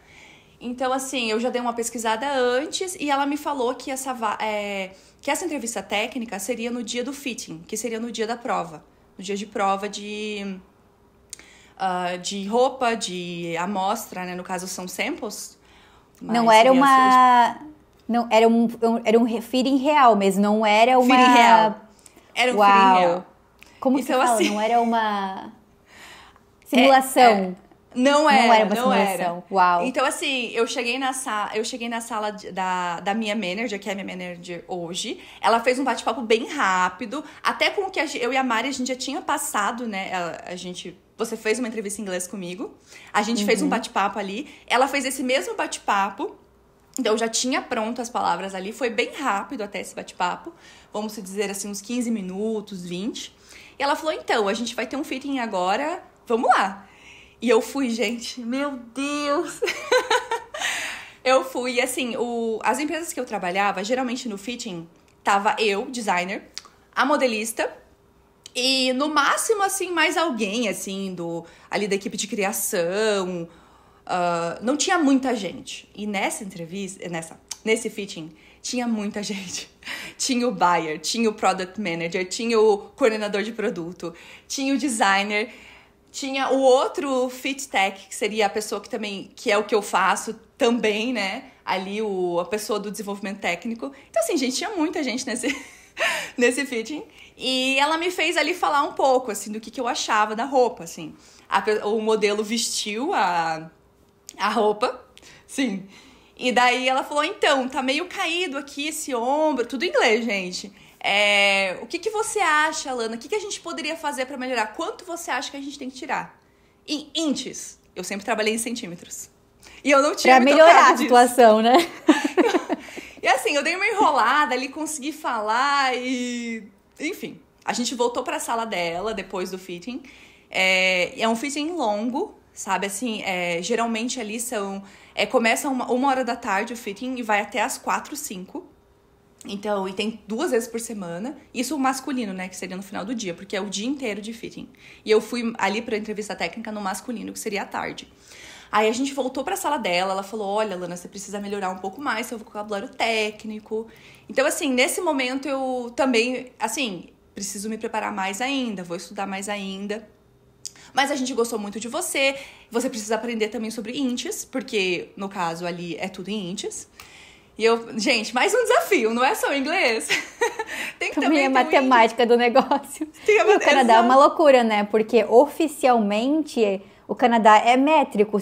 B: Então, assim, eu já dei uma pesquisada antes e ela me falou que essa entrevista técnica seria no dia do fitting, que seria no dia da prova. No dia de prova de roupa, de amostra, né? No caso, são samples.
A: Não era Não, era um fitting real mesmo, não era uma...
B: Fitting real. Era um fitting real.
A: Como então, você fala? Assim... Não era uma simulação.
B: Não era uma
A: simulação. Uau.
B: Então, assim, eu cheguei na sala da minha manager, que é a minha manager hoje. Ela fez um bate-papo bem rápido, até com o que eu e a Mari, a gente já tinha passado, né? Você fez uma entrevista em inglês comigo. A gente fez um bate-papo ali. Ela fez esse mesmo bate-papo. Então, eu já tinha pronto as palavras ali. Foi bem rápido até esse bate-papo. Vamos dizer assim, uns 15 minutos, 20. E ela falou, então, a gente vai ter um fitting agora. Vamos lá. E eu fui, gente, meu Deus! Eu fui, assim, as empresas que eu trabalhava, geralmente no fitting, tava eu, designer, a modelista E no máximo, assim, mais alguém, assim, ali da equipe de criação. Não tinha muita gente. E nessa entrevista, nesse fitting, tinha muita gente. Tinha o buyer, tinha o product manager, tinha o coordenador de produto, tinha o designer, tinha o outro fit tech, que seria a pessoa que é o que eu faço também, né? Ali a pessoa do desenvolvimento técnico. Então, assim, gente, tinha muita gente nesse fitting. E ela me fez ali falar um pouco, assim, do que eu achava da roupa, assim. O modelo vestiu a roupa, sim. E daí ela falou, então, tá meio caído aqui esse ombro. Tudo em inglês, gente. O que você acha, Lana? O que a gente poderia fazer pra melhorar? Quanto você acha que a gente tem que tirar? Em inches. Eu sempre trabalhei em centímetros. E eu não tinha
A: pra melhorar a situação, né?
B: E assim, eu dei uma enrolada ali, consegui falar e... Enfim, a gente voltou pra sala dela depois do fitting. É um fitting longo, sabe? Assim, geralmente ali começa 1h da tarde o fitting e vai até as 4, 5. Então, e tem 2 vezes por semana. Isso o masculino, né? Que seria no final do dia, porque é o dia inteiro de fitting. E eu fui ali pra entrevista técnica no masculino, que seria à tarde. Aí a gente voltou pra sala dela, ela falou, olha, Lana, você precisa melhorar um pouco mais seu vocabulário técnico. Então, assim, nesse momento eu também, assim, preciso me preparar mais ainda, vou estudar mais ainda. Mas a gente gostou muito de você precisa aprender também sobre inches, porque no caso ali é tudo em inches. E gente, mais um desafio, não é só o inglês. Tem que
A: também a matemática do negócio. E o Canadá é uma loucura, né? Porque oficialmente o Canadá é métrico,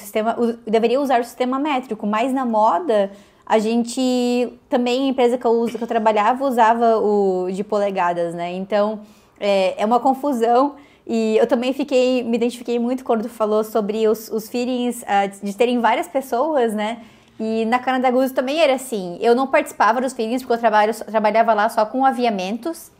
A: deveria usar o sistema métrico, mas na moda a gente também, a empresa que eu trabalhava, usava o de polegadas, né? Então é uma confusão. E eu também me identifiquei muito quando tu falou sobre os fittings de terem várias pessoas, né? E na Canada Goose também era assim. Eu não participava dos fittings porque eu trabalhava lá só com aviamentos,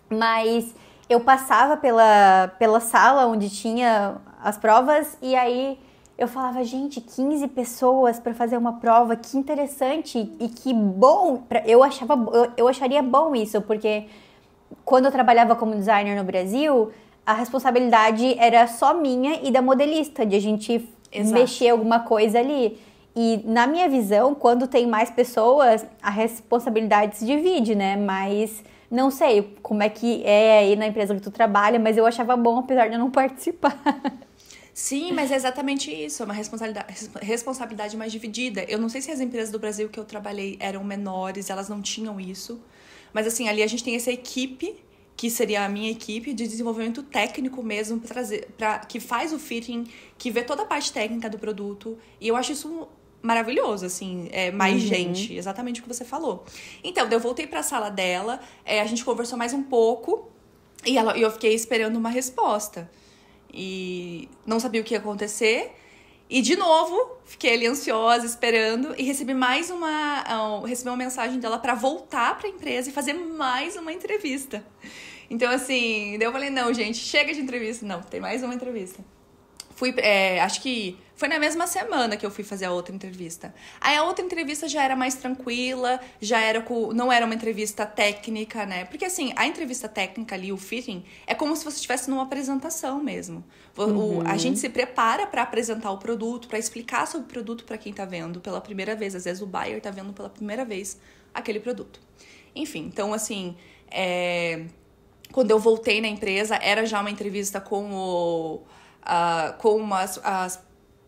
A: mas eu passava pela sala onde tinha as provas e aí eu falava, gente, 15 pessoas para fazer uma prova, que interessante e que bom. Eu acharia bom isso, porque quando eu trabalhava como designer no Brasil, a responsabilidade era só minha e da modelista, de a gente mexer alguma coisa ali. E na minha visão, quando tem mais pessoas, a responsabilidade se divide, né? Mas não sei como é que é aí na empresa que tu trabalha, mas eu achava bom, apesar de eu não participar.
B: Sim, mas é exatamente isso, é uma responsabilidade mais dividida. Eu não sei se as empresas do Brasil que eu trabalhei eram menores, elas não tinham isso. Mas assim, ali a gente tem essa equipe, que seria a minha equipe de desenvolvimento técnico mesmo, que faz o fitting, que vê toda a parte técnica do produto. E eu acho isso maravilhoso, assim, mais gente, exatamente o que você falou. Então, eu voltei pra sala dela, a gente conversou mais um pouco e eu fiquei esperando uma resposta. E não sabia o que ia acontecer. E, de novo, fiquei ali ansiosa, esperando, e recebi uma mensagem dela para voltar para a empresa e fazer mais uma entrevista. Então, assim, daí eu falei, não, gente, chega de entrevista. Não, tem mais uma entrevista. Acho que foi na mesma semana que eu fui fazer a outra entrevista. Aí a outra entrevista já era mais tranquila, não era uma entrevista técnica, né? Porque assim, a entrevista técnica ali, o fitting, é como se você estivesse numa apresentação mesmo. A gente se prepara para apresentar o produto, para explicar sobre o produto para quem tá vendo pela primeira vez. Às vezes o buyer tá vendo pela primeira vez aquele produto. Enfim, então assim, quando eu voltei na empresa, era já uma entrevista com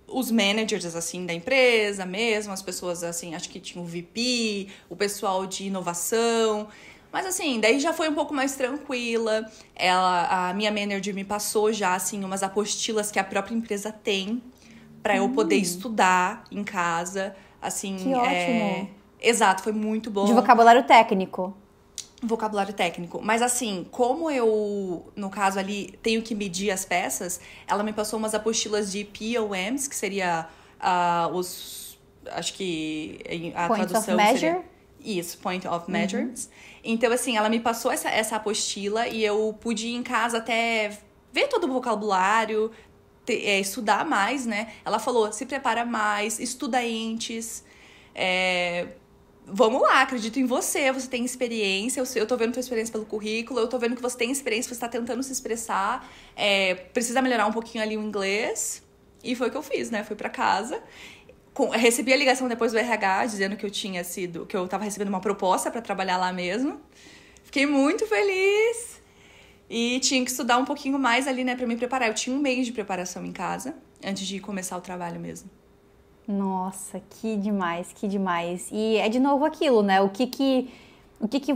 B: os managers, assim, da empresa mesmo, as pessoas, assim, acho que tinha o VP, o pessoal de inovação. Mas, assim, daí já foi um pouco mais tranquila. A minha manager me passou já, assim, umas apostilas que a própria empresa tem para eu poder estudar em casa. Assim,
A: que ótimo.
B: Exato, foi muito bom.
A: De vocabulário técnico.
B: Vocabulário técnico. Mas assim, como eu, no caso ali, tenho que medir as peças, ela me passou umas apostilas de POMs, que seria acho que a
A: Point
B: tradução
A: of measure?
B: seria... Isso, Point of Measures. Então, assim, ela me passou essa apostila e eu pude ir em casa até ver todo o vocabulário, estudar mais, né? Ela falou, se prepara mais, estuda antes, vamos lá, acredito em você, você tem experiência, eu tô vendo tua experiência pelo currículo, eu tô vendo que você tem experiência, você tá tentando se expressar, precisa melhorar um pouquinho ali o inglês. E foi o que eu fiz, né? Fui pra casa, recebi a ligação depois do RH, dizendo que que eu tava recebendo uma proposta pra trabalhar lá mesmo. Fiquei muito feliz. E tinha que estudar um pouquinho mais ali, né, pra me preparar. Eu tinha um mês de preparação em casa, antes de começar o trabalho mesmo.
A: Nossa, que demais, que demais. E é de novo aquilo, né? O que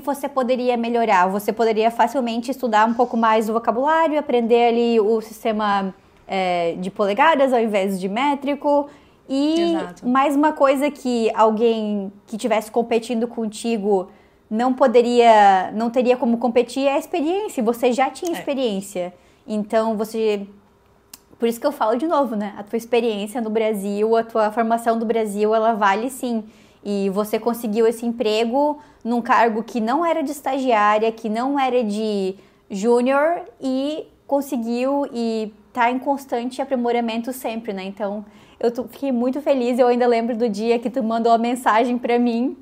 A: você poderia melhorar? Você poderia facilmente estudar um pouco mais o vocabulário, aprender ali o sistema de polegadas ao invés de métrico. E
B: Exato.
A: mais uma coisa que alguém que estivesse competindo contigo não teria como competir é a experiência. Você já tinha experiência. Então, por isso que eu falo de novo, né? A tua experiência no Brasil, a tua formação do Brasil, ela vale sim. E você conseguiu esse emprego num cargo que não era de estagiária, que não era de júnior e conseguiu e tá em constante aprimoramento sempre, né? Então, fiquei muito feliz. Eu ainda lembro do dia que tu mandou a mensagem pra mim.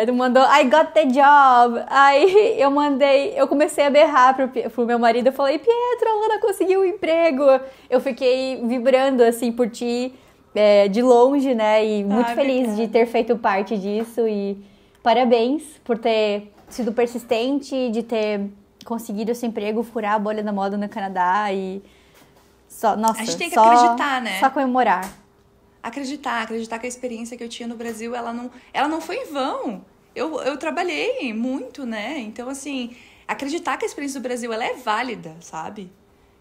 A: Tu mandou, I got the job. Aí eu comecei a berrar pro meu marido. Eu falei, Pietro, a Lana conseguiu um emprego. Eu fiquei vibrando, assim, por ti, de longe, né? E muito feliz de ter feito parte disso. E parabéns por ter sido persistente, de ter conseguido esse emprego, furar a bolha da moda no Canadá. E nossa,
B: a gente tem que acreditar, né?
A: Só comemorar.
B: Acreditar que a experiência que eu tinha no Brasil, ela não foi em vão. Eu trabalhei muito, né? Então, assim, acreditar que a experiência do Brasil, ela é válida, sabe?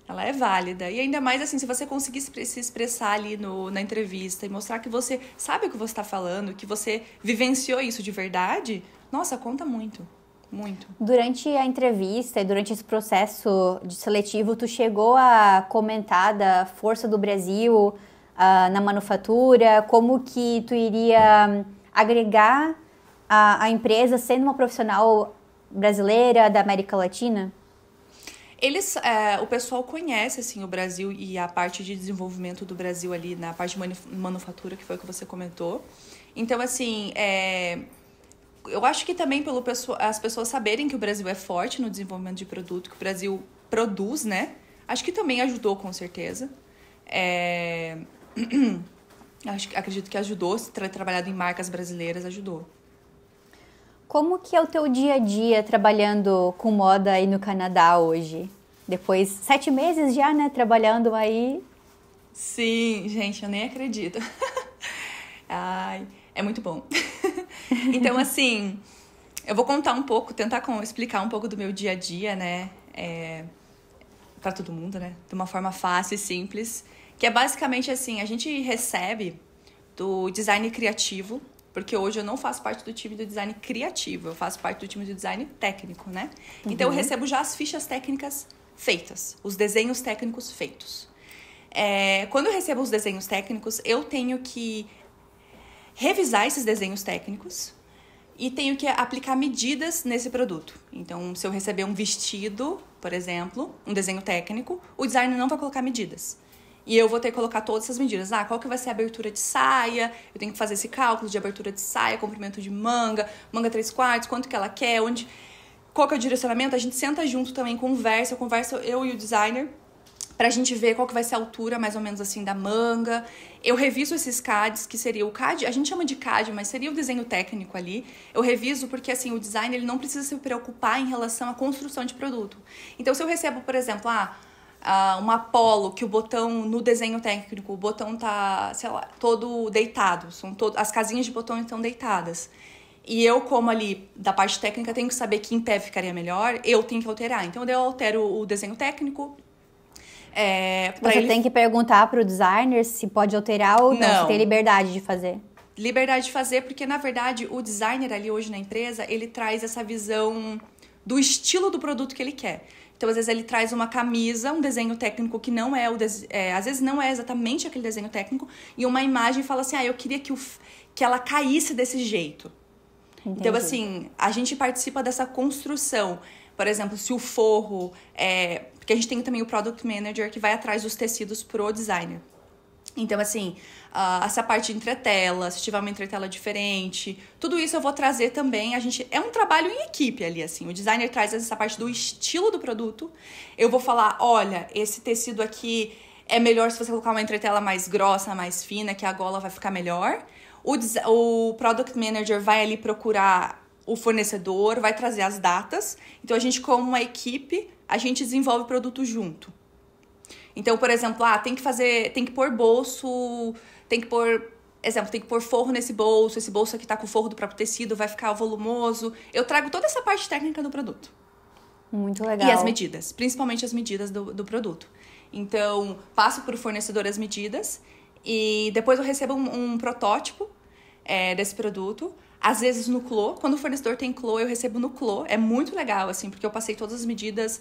B: Ela é válida. E ainda mais, assim, se você conseguir se expressar ali na entrevista e mostrar que você sabe o que você está falando, que você vivenciou isso de verdade, nossa, conta muito. Muito.
A: Durante a entrevista e durante esse processo de seletivo, tu chegou a comentar da força do Brasil na manufatura, como que tu iria agregar a empresa sendo uma profissional brasileira da América Latina?
B: O pessoal conhece, assim, o Brasil e a parte de desenvolvimento do Brasil ali na parte de manufatura, que foi o que você comentou. Então, assim, eu acho que também as pessoas saberem que o Brasil é forte no desenvolvimento de produto, que o Brasil produz, né? Acho que também ajudou, com certeza. Acredito que ajudou, ter trabalhado em marcas brasileiras ajudou.
A: Como que é o teu dia a dia trabalhando com moda aí no Canadá hoje? Depois 7 meses já, né, trabalhando aí.
B: Sim, gente, eu nem acredito. Ai, é muito bom. Então, assim, eu vou contar um pouco, tentar explicar um pouco do meu dia a dia, né, para todo mundo, né, de uma forma fácil e simples, que é basicamente assim, a gente recebe do design criativo, porque hoje eu não faço parte do time do design criativo, eu faço parte do time do design técnico, né? Uhum. Então, eu recebo já as fichas técnicas feitas, os desenhos técnicos feitos. Quando eu recebo os desenhos técnicos, eu tenho que revisar esses desenhos técnicos e tenho que aplicar medidas nesse produto. Então, se eu receber um vestido, por exemplo, um desenho técnico, o designer não vai colocar medidas. E eu vou ter que colocar todas essas medidas. Qual que vai ser a abertura de saia? Eu tenho que fazer esse cálculo de abertura de saia, comprimento de manga 3/4, quanto que ela quer, qual que é o direcionamento. A gente senta junto também, conversa eu e o designer, pra gente ver qual que vai ser a altura, mais ou menos assim, da manga. Eu reviso esses CADs, que seria o CAD, a gente chama de CAD, mas seria o desenho técnico ali. Eu reviso porque, assim, o designer ele não precisa se preocupar em relação à construção de produto. Então, se eu recebo, por exemplo, uma polo, que o botão, no desenho técnico, o botão tá, sei lá, todo deitado. As casinhas de botão estão deitadas. E eu, como ali, da parte técnica, tenho que saber que em pé ficaria melhor, eu tenho que alterar. Então, eu altero o desenho técnico.
A: Você tem que perguntar pro designer se pode alterar ou não, se tem liberdade de fazer.
B: Liberdade de fazer, porque, na verdade, o designer ali hoje na empresa, ele traz essa visão do estilo do produto que ele quer. Então, às vezes, ele traz uma camisa, um desenho técnico que não às vezes não é exatamente aquele desenho técnico, e uma imagem fala assim, eu queria que ela caísse desse jeito. Entendi. Então, assim, a gente participa dessa construção. Por exemplo, se o forro... porque a gente tem também o Product Manager que vai atrás dos tecidos pro designer. Então, assim, essa parte de entretela, se tiver uma entretela diferente, tudo isso eu vou trazer também. É um trabalho em equipe ali, assim. O designer traz essa parte do estilo do produto. Eu vou falar, olha, esse tecido aqui é melhor se você colocar uma entretela mais grossa, mais fina, que a gola vai ficar melhor. O Product Manager vai ali procurar o fornecedor, vai trazer as datas. Então, a gente, como uma equipe, a gente desenvolve o produto junto. Então, por exemplo, tem que pôr bolso, tem que pôr forro nesse bolso, esse bolso aqui tá com o forro do próprio tecido, vai ficar volumoso. Eu trago toda essa parte técnica do produto.
A: Muito legal.
B: E as medidas, principalmente as medidas do produto. Então, passo para o fornecedor as medidas e depois eu recebo um protótipo desse produto. Às vezes no CLO, quando o fornecedor tem CLO, eu recebo no CLO. É muito legal, assim, porque eu passei todas as medidas,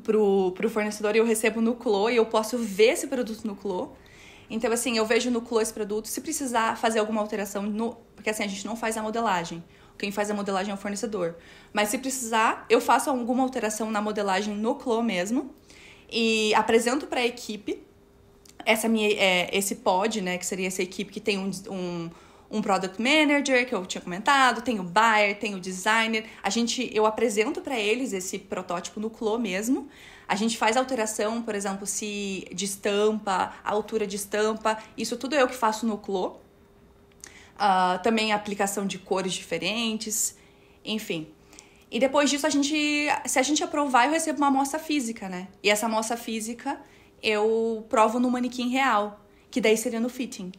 B: pro fornecedor e eu recebo no CLO e eu posso ver esse produto no CLO. Então, assim, eu vejo no CLO esse produto. Se precisar fazer alguma alteração, porque assim, a gente não faz a modelagem. Quem faz a modelagem é o fornecedor. Mas se precisar, eu faço alguma alteração na modelagem no CLO mesmo e apresento para a equipe esse pod, né, que seria essa equipe que tem um Product Manager, que eu tinha comentado, tem o Buyer, tem o Designer. Eu apresento para eles esse protótipo no CLO mesmo. A gente faz alteração, por exemplo, de estampa, a altura de estampa. Isso tudo eu que faço no CLO. Também a aplicação de cores diferentes, enfim. E depois disso, se a gente aprovar, eu recebo uma amostra física, né? E essa amostra física eu provo no manequim real, que daí seria no fitting.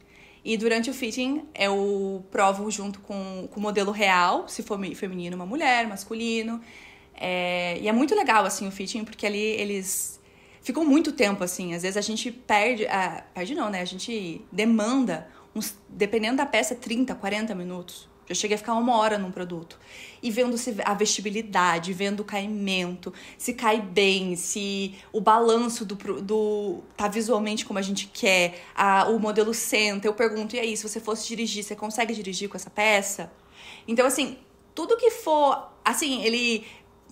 B: E durante o fitting, eu provo junto com o modelo real, se for feminino, uma mulher, masculino. E é muito legal, assim, o fitting, porque ali eles ficam muito tempo, assim. Às vezes a gente perde não, né? A gente demanda, dependendo da peça, 30, 40 minutos. Já cheguei a ficar 1 hora num produto. E vendo a vestibilidade, vendo o caimento, se cai bem, se o balanço tá visualmente como a gente quer, o modelo senta. Eu pergunto, e aí, se você fosse dirigir, você consegue dirigir com essa peça? Então, assim, tudo que for... Assim, ele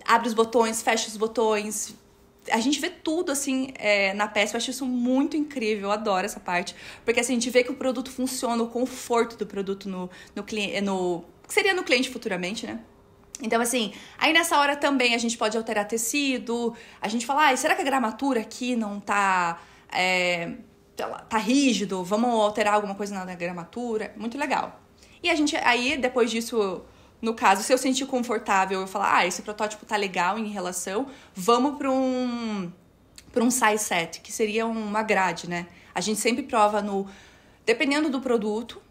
B: abre os botões, fecha os botões... A gente vê tudo, assim, na peça. Eu acho isso muito incrível. Eu adoro essa parte. Porque, assim, a gente vê que o produto funciona, o conforto do produto que seria no cliente futuramente, né? Então, assim, aí nessa hora também a gente pode alterar tecido. A gente fala, será que a gramatura aqui não tá rígido? Vamos alterar alguma coisa na gramatura? Muito legal. E aí, depois disso... No caso, se eu sentir confortável, eu falar, esse protótipo tá legal em relação, vamos para um size set, que seria uma grade, né? A gente sempre prova dependendo do produto,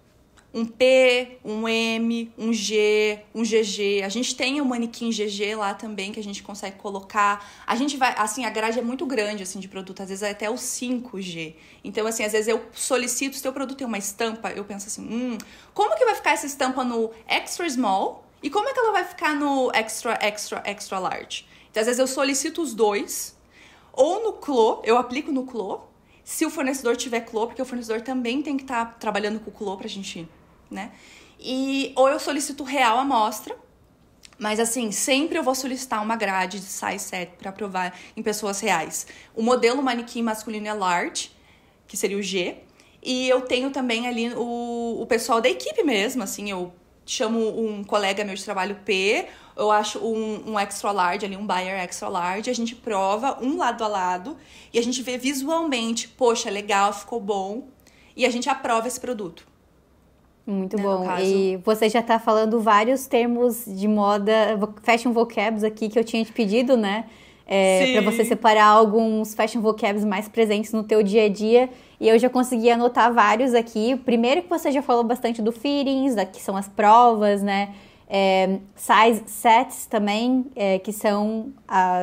B: um P, um M, um G, um GG. A gente tem o manequim GG lá também, que a gente consegue colocar. A gente vai, assim, a grade é muito grande, assim, de produto, às vezes é até o 5G. Então, assim, às vezes eu solicito, se o teu produto tem uma estampa, eu penso assim, como que vai ficar essa estampa no extra small? E como é que ela vai ficar no extra large? Então, às vezes eu solicito os dois, ou no CLO, eu aplico no CLO, se o fornecedor tiver CLO, porque o fornecedor também tem que estar trabalhando com o CLO pra gente, né? Ou eu solicito real amostra, mas assim, sempre eu vou solicitar uma grade de size set para aprovar em pessoas reais. O modelo manequim masculino é large, que seria o G, e eu tenho também ali o pessoal da equipe mesmo, assim, eu chamo um colega meu de trabalho P, eu acho um extra large ali, um buyer extra large, a gente prova um lado a lado e a gente vê visualmente, poxa, legal, ficou bom, e a gente aprova esse produto.
A: Muito bom. E você já tá falando vários termos de moda, fashion vocabs aqui que eu tinha te pedido, né? Para você separar alguns fashion vocabs mais presentes no teu dia a dia. E eu já consegui anotar vários aqui. Primeiro que você já falou bastante do fittings, que são as provas, né? Size sets também, que são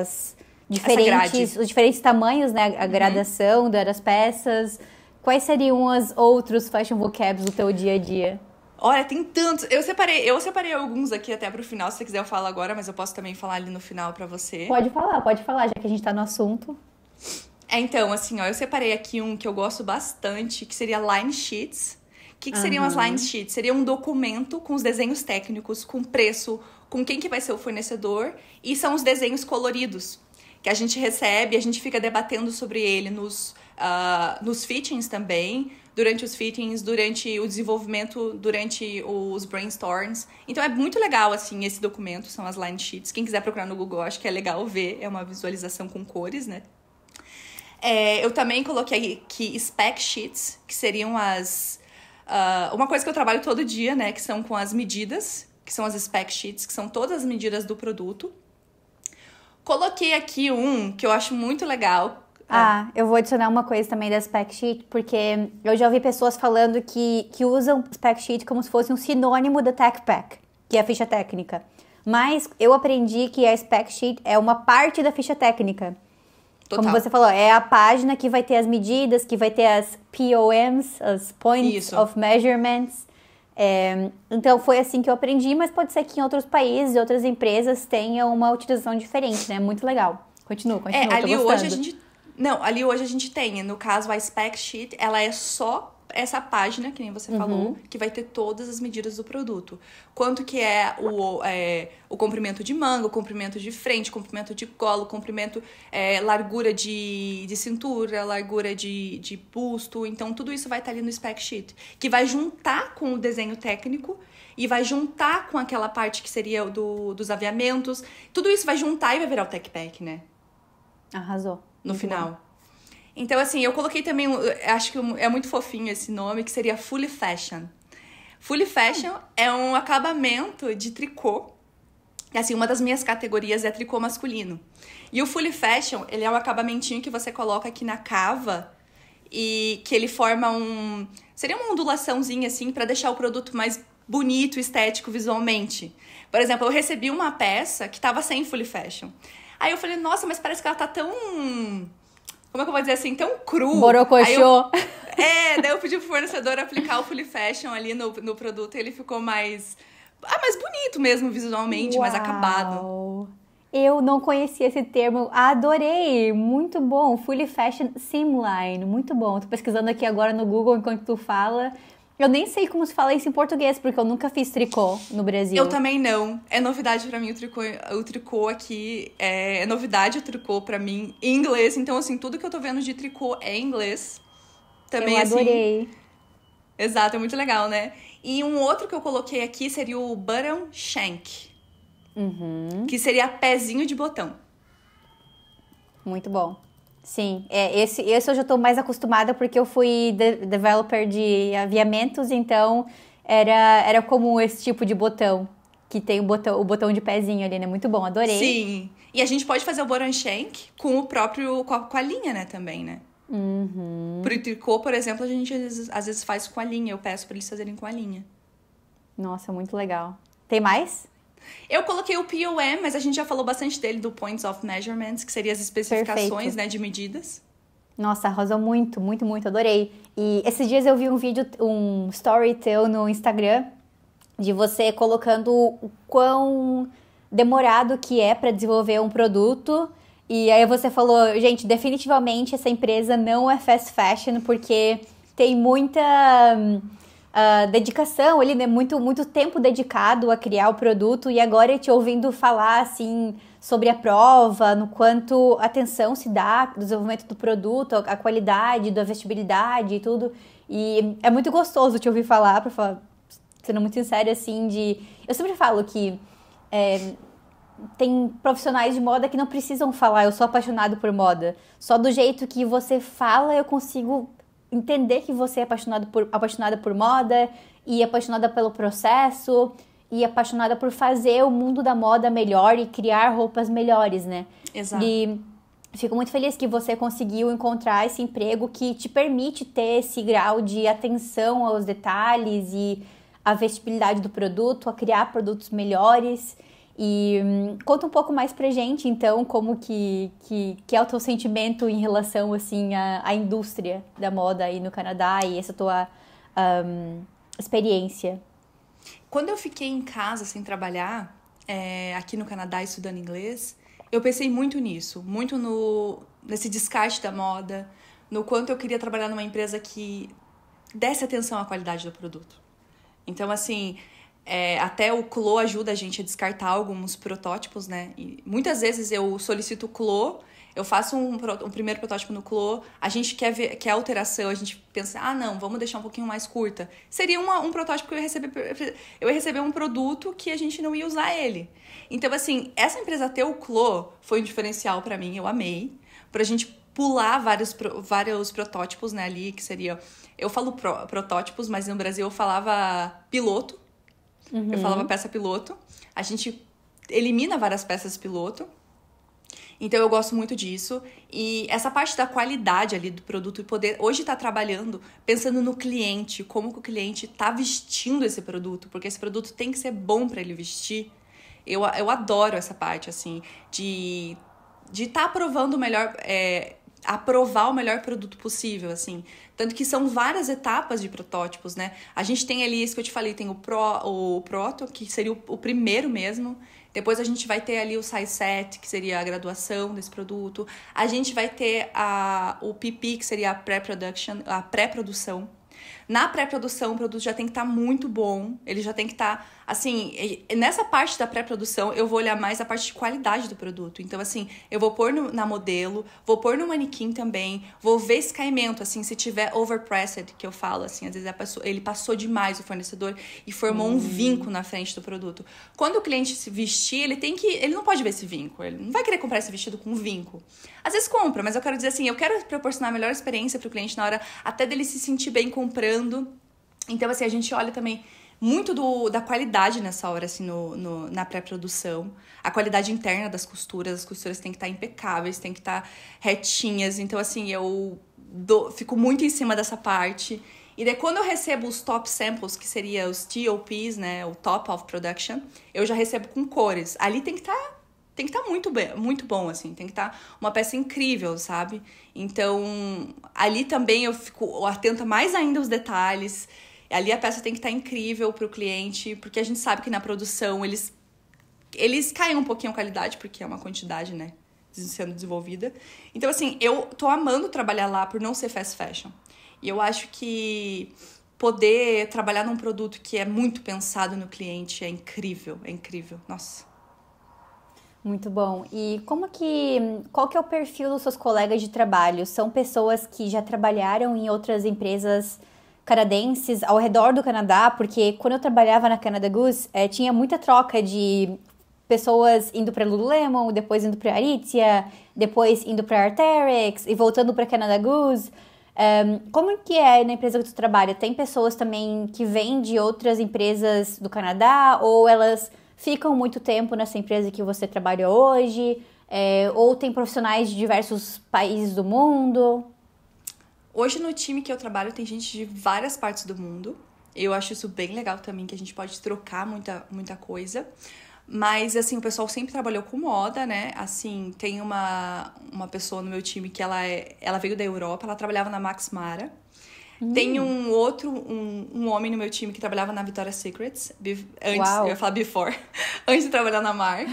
A: os diferentes tamanhos, né? A gradação das peças. Quais seriam os outros fashion vocabs do teu dia a dia?
B: Olha, tem tantos. Eu separei alguns aqui até pro final. Se você quiser eu falo agora, mas eu posso também falar ali no final pra você.
A: Pode falar, já que a gente tá no assunto.
B: Então, assim, eu separei aqui um que eu gosto bastante, que seria line sheets. O que seriam as line sheets? Seria um documento com os desenhos técnicos, com preço, com quem que vai ser o fornecedor, e são os desenhos coloridos, que a gente recebe, a gente fica debatendo sobre ele nos fittings também, durante os fittings, durante o desenvolvimento, durante os brainstorms. Então é muito legal, assim, esse documento, são as line sheets. Quem quiser procurar no Google, acho que é legal ver, é uma visualização com cores, né? Eu também coloquei aqui spec sheets, que seriam uma coisa que eu trabalho todo dia, né? Que são com as medidas, que são as spec sheets, que são todas as medidas do produto. Coloquei aqui um que eu acho muito legal.
A: Eu vou adicionar uma coisa também da spec sheet, porque eu já ouvi pessoas falando que usam spec sheet como se fosse um sinônimo da tech pack, que é a ficha técnica. Mas eu aprendi que a spec sheet é uma parte da ficha técnica. Total. Como você falou, é a página que vai ter as medidas, que vai ter as POMs, as Points of Measurements. Então foi assim que eu aprendi, mas pode ser que em outros países, outras empresas tenham uma utilização diferente, né? Muito legal. Continua,
B: ali hoje a gente tem, no caso a spec sheet, ela é só essa página, que nem você falou, que vai ter todas as medidas do produto. Quanto que é o comprimento de manga, o comprimento de frente, o comprimento de gola, o comprimento, largura de cintura, largura de busto. Então, tudo isso vai estar ali no spec sheet, que vai juntar com o desenho técnico e vai juntar com aquela parte que seria dos aviamentos. Tudo isso vai juntar e vai virar o tech pack, né?
A: Arrasou.
B: No final. Bom. Então, assim, eu coloquei também, acho que é muito fofinho esse nome, que seria Fully Fashion. Fully Fashion é um acabamento de tricô. Assim, uma das minhas categorias é tricô masculino. E o Fully Fashion, ele é um acabamentinho que você coloca aqui na cava e que ele forma seria uma ondulaçãozinha, assim, para deixar o produto mais bonito, estético, visualmente. Por exemplo, eu recebi uma peça que tava sem Fully Fashion. Aí eu falei, nossa, mas parece que ela tá tão... Como é que eu vou dizer assim? Tão cru.
A: Borocochô.
B: Daí eu pedi pro fornecedor aplicar o Fully Fashion ali no produto e ele ficou mais bonito mesmo, visualmente, mais acabado.
A: Eu não conhecia esse termo, adorei, muito bom. Fully Fashion Seamline, muito bom. Tô pesquisando aqui agora no Google enquanto tu fala. Eu nem sei como se fala isso em português, porque eu nunca fiz tricô no Brasil.
B: Eu também não. É novidade pra mim o tricô aqui. É novidade o tricô pra mim em inglês. Então, assim, tudo que eu tô vendo de tricô é em inglês. Também,
A: eu adorei.
B: Assim, exato, é muito legal, né? E um outro que eu coloquei aqui seria o button shank. Que seria pezinho de botão.
A: Muito bom. Sim, esse eu já estou mais acostumada porque eu fui developer de aviamentos, então era comum esse tipo de botão, que tem o botão de pezinho ali, né? Muito bom, adorei.
B: Sim, e a gente pode fazer o button shank com com a linha, né, também, né? Pro tricô, por exemplo, a gente às vezes faz com a linha, eu peço para eles fazerem com a linha.
A: Nossa, muito legal. Tem mais?
B: Eu coloquei o POM, mas a gente já falou bastante dele, do Points of Measurements, que seriam as especificações, né, de medidas.
A: Nossa, arrasou muito, muito, muito, adorei. E esses dias eu vi um vídeo, um story teu no Instagram, de você colocando o quão demorado que é para desenvolver um produto. E aí você falou, gente, definitivamente essa empresa não é fast fashion, porque tem muita... dedicação ali, né? Muito, muito tempo dedicado a criar o produto, e agora te ouvindo falar, assim, sobre a prova, no quanto atenção se dá no desenvolvimento do produto, a qualidade, da vestibilidade e tudo. E é muito gostoso te ouvir falar, pra falar, sendo muito sincera, assim, eu sempre falo que tem profissionais de moda que não precisam falar, eu sou apaixonado por moda. Só do jeito que você fala, eu consigo entender que você é apaixonada por moda e apaixonada pelo processo e apaixonada por fazer o mundo da moda melhor e criar roupas melhores, né?
B: Exato.
A: E fico muito feliz que você conseguiu encontrar esse emprego que te permite ter esse grau de atenção aos detalhes e a vestibilidade do produto, a criar produtos melhores. E conta um pouco mais pra gente, então, como que é o teu sentimento em relação, assim, à indústria da moda aí no Canadá e essa tua experiência.
B: Quando eu fiquei em casa sem trabalhar, aqui no Canadá estudando inglês, eu pensei muito nisso, muito nesse descarte da moda, no quanto eu queria trabalhar numa empresa que desse atenção à qualidade do produto. Então, assim... até o CLO ajuda a gente a descartar alguns protótipos, né? E muitas vezes eu solicito o CLO, eu faço um primeiro protótipo no Clô, a gente quer alteração, a gente pensa, não, vamos deixar um pouquinho mais curta. Seria um protótipo que eu ia receber um produto que a gente não ia usar ele. Então, assim, essa empresa ter o Clô foi um diferencial pra mim, eu amei. Pra gente pular vários protótipos, né, ali, que seria... Eu falo protótipos, mas no Brasil eu falava piloto. Eu falava peça piloto. A gente elimina várias peças piloto. Então, eu gosto muito disso. E essa parte da qualidade ali do produto e poder hoje estar trabalhando, pensando no cliente, como que o cliente está vestindo esse produto, porque esse produto tem que ser bom para ele vestir. Eu adoro essa parte, assim, de estar aprovando o melhor... aprovar o melhor produto possível, assim. Tanto que são várias etapas de protótipos, né? A gente tem ali, isso que eu te falei, tem o proto, que seria o primeiro mesmo. Depois a gente vai ter ali o size set, que seria a graduação desse produto. A gente vai ter o PP, que seria a pré-produção. Na pré-produção, o produto já tem que estar muito bom. Ele já tem que estar, assim... Nessa parte da pré-produção, eu vou olhar mais a parte de qualidade do produto. Então, assim, eu vou pôr na modelo, vou pôr no manequim também, vou ver esse caimento, assim, se tiver overpressed, que eu falo, assim, às vezes ele passou demais, o fornecedor, e formou um vinco na frente do produto. Quando o cliente se vestir, ele não pode ver esse vinco. Ele não vai querer comprar esse vestido com vinco. Às vezes compra, mas eu quero dizer assim, eu quero proporcionar a melhor experiência para o cliente na hora até dele se sentir bem comprando. Então, assim, a gente olha também muito da qualidade nessa hora, assim, na pré-produção. A qualidade interna das costuras. As costuras têm que estar impecáveis, têm que estar retinhas. Então, assim, eu fico muito em cima dessa parte. E daí, quando eu recebo os top samples, que seria os TOPs, né, o Top of Production, eu já recebo com cores. Ali tem que estar muito bom, assim. Tem que estar uma peça incrível, sabe? Então, ali também eu fico atenta mais ainda aos detalhes. Ali a peça tem que estar incrível para o cliente, porque a gente sabe que na produção eles caem um pouquinho a qualidade, porque é uma quantidade, né, sendo desenvolvida. Então, assim, eu tô amando trabalhar lá por não ser fast fashion. E eu acho que poder trabalhar num produto que é muito pensado no cliente é incrível, Nossa.
A: Muito bom. E qual que é o perfil dos seus colegas de trabalho? São pessoas que já trabalharam em outras empresas canadenses ao redor do Canadá? Porque quando eu trabalhava na Canada Goose, tinha muita troca de pessoas indo para Lululemon, depois indo para Aritzia, depois indo para Arc'teryx e voltando para Canada Goose. Como que é na empresa que tu trabalha? Tem pessoas também que vêm de outras empresas do Canadá ou elas ficam muito tempo nessa empresa que você trabalha hoje? Ou tem profissionais de diversos países do mundo?
B: Hoje no time que eu trabalho tem gente de várias partes do mundo. Eu acho isso bem legal também, que a gente pode trocar muita coisa. Mas, assim, o pessoal sempre trabalhou com moda, né? Assim, tem uma pessoa no meu time que ela veio da Europa, ela trabalhava na Max Mara. Tem um homem no meu time que trabalhava na Victoria's Secrets. Antes, eu ia falar before. Antes de trabalhar na Mars.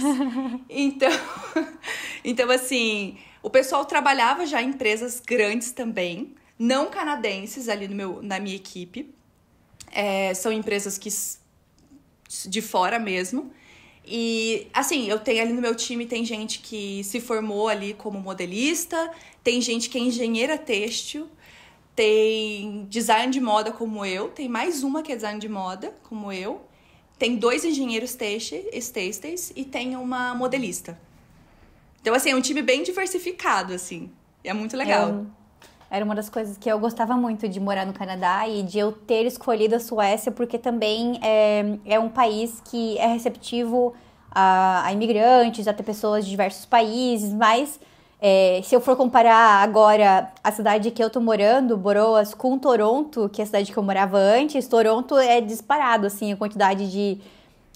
B: Então, assim, o pessoal trabalhava já em empresas grandes também. Não canadenses ali na minha equipe. São empresas de fora mesmo. E, assim, eu tenho ali no meu time, tem gente que se formou ali como modelista. Tem gente que é engenheira têxtil. Tem design de moda como eu. Tem mais uma que é design de moda como eu. Tem 2 engenheiros têxteis e tem uma modelista. Então, assim, é um time bem diversificado, assim. É muito legal.
A: Era uma das coisas que eu gostava muito de morar no Canadá e de eu ter escolhido a Suécia, porque também é um país que é receptivo a imigrantes, até pessoas de diversos países, mas se eu for comparar agora a cidade que eu tô morando, Borås, com Toronto, que é a cidade que eu morava antes, Toronto é disparado, assim, a quantidade de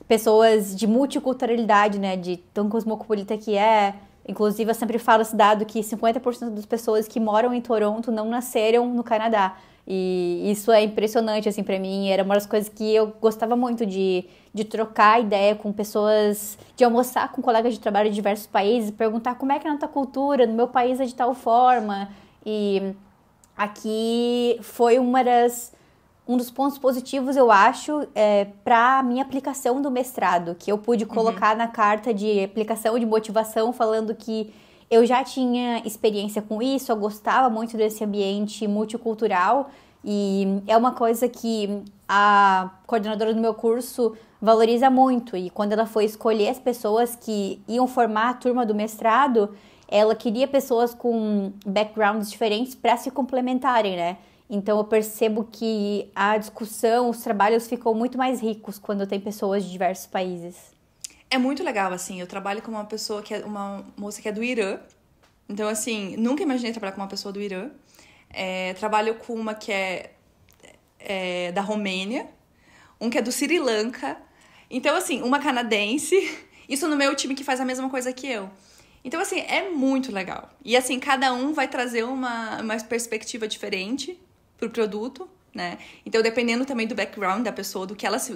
A: pessoas de multiculturalidade, né, de tão cosmopolita que é. Inclusive, eu sempre falo esse dado que 50% das pessoas que moram em Toronto não nasceram no Canadá. E isso é impressionante, assim, pra mim. Era uma das coisas que eu gostava muito de trocar ideia com pessoas, de almoçar com colegas de trabalho de diversos países, perguntar como é que é na tua cultura, no meu país é de tal forma. E aqui foi um dos pontos positivos, eu acho, para a minha aplicação do mestrado, que eu pude colocar na carta de aplicação de motivação, falando que Eu já tinha experiência com isso, eu gostava muito desse ambiente multicultural e é uma coisa que a coordenadora do meu curso valoriza muito. E quando ela foi escolher as pessoas que iam formar a turma do mestrado, ela queria pessoas com backgrounds diferentes para se complementarem, né? Então eu percebo que a discussão, os trabalhos ficam muito mais ricos quando tem pessoas de diversos países.
B: É muito legal, assim, eu trabalho com uma pessoa que é uma moça que é do Irã. Então, assim, nunca imaginei trabalhar com uma pessoa do Irã. Trabalho com uma que é da Romênia, um que é do Sri Lanka. Então, assim, uma canadense. Isso no meu time que faz a mesma coisa que eu. Então, assim, é muito legal. E, assim, cada um vai trazer uma perspectiva diferente pro produto, né? Então, dependendo também do background da pessoa,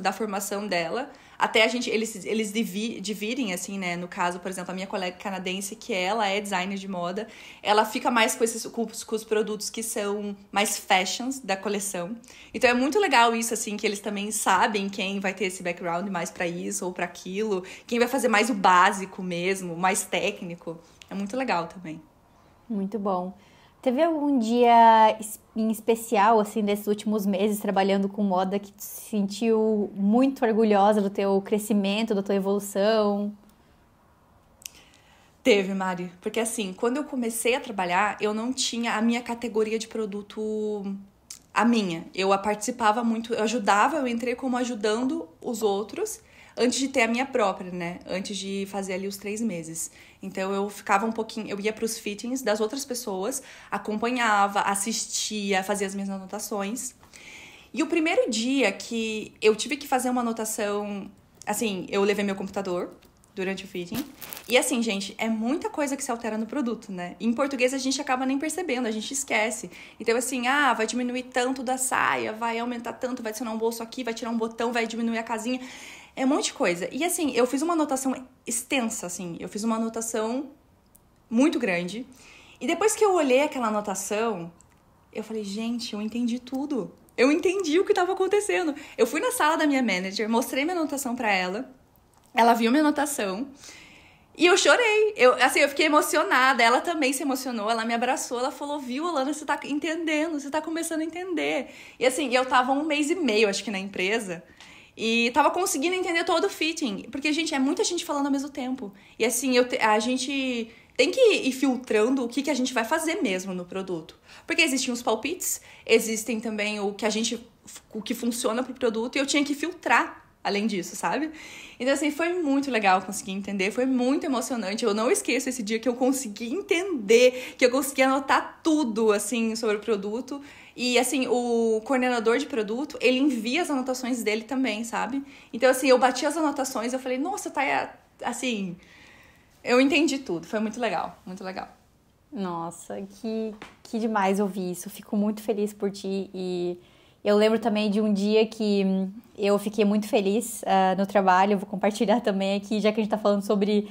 B: da formação dela, até eles dividem, assim, né? No caso, por exemplo, a minha colega canadense, que ela é designer de moda, ela fica mais com os produtos que são mais fashions da coleção. Então, é muito legal isso, assim, que eles também sabem quem vai ter esse background mais pra isso ou pra aquilo, quem vai fazer mais o básico mesmo, mais técnico. É muito legal também.
A: Muito bom. Teve algum dia em especial, assim, desses últimos meses trabalhando com moda que te sentiu muito orgulhosa do teu crescimento, da tua evolução?
B: Teve, Mari. Porque assim, quando eu comecei a trabalhar, eu não tinha a minha categoria de produto, a minha. Eu participava muito, eu ajudava, eu entrei como ajudando os outros antes de ter a minha própria, né? Antes de fazer ali os 3 meses. Então eu ficava um pouquinho, eu ia pros fittings das outras pessoas, acompanhava, assistia, fazia as minhas anotações. E o primeiro dia que eu tive que fazer uma anotação, assim, eu levei meu computador durante o fitting. E assim, gente, é muita coisa que se altera no produto, né? Em português a gente acaba nem percebendo, a gente esquece. Então assim, vai diminuir tanto da saia, vai aumentar tanto, vai adicionar um bolso aqui, vai tirar um botão, vai diminuir a casinha. É um monte de coisa. E assim, eu fiz uma anotação extensa, assim. Eu fiz uma anotação muito grande. E depois que eu olhei aquela anotação, eu falei, gente, eu entendi tudo. Eu entendi o que estava acontecendo. Eu fui na sala da minha manager, mostrei minha anotação pra ela. Ela viu minha anotação. E eu chorei. Eu fiquei emocionada. Ela também se emocionou. Ela me abraçou. Ela falou, viu, Alana, você tá entendendo. Você tá começando a entender. E assim, eu tava 1 mês e meio, acho que, na empresa. E tava conseguindo entender todo o fitting. Porque, gente, é muita gente falando ao mesmo tempo. E assim, a gente tem que ir filtrando o que a gente vai fazer mesmo no produto. Porque existem os palpites, existem também o que funciona pro produto. E eu tinha que filtrar além disso, sabe? Então, assim, foi muito legal conseguir entender. Foi muito emocionante. Eu não esqueço esse dia que eu consegui entender, que eu consegui anotar tudo, assim, sobre o produto. E, assim, o coordenador de produto, ele envia as anotações dele também, sabe? Então, assim, eu bati as anotações, eu falei, nossa, tá, assim... Eu entendi tudo. Foi muito legal, muito legal.
A: Nossa, que demais ouvir isso. Fico muito feliz por ti. E eu lembro também de um dia que eu fiquei muito feliz no trabalho. Eu vou compartilhar também aqui, já que a gente tá falando sobre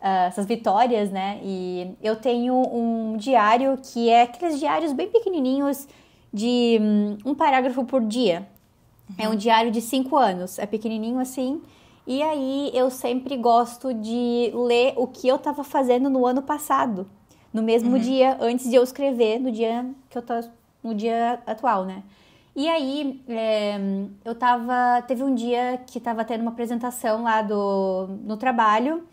A: essas vitórias, né? E eu tenho um diário que é aqueles diários bem pequenininhos de um parágrafo por dia. Uhum. É um diário de 5 anos. É pequenininho assim. E aí eu sempre gosto de ler o que eu estava fazendo no ano passado. No mesmo dia, antes de eu escrever, no dia atual, né? E aí, teve um dia que estava tendo uma apresentação lá no trabalho,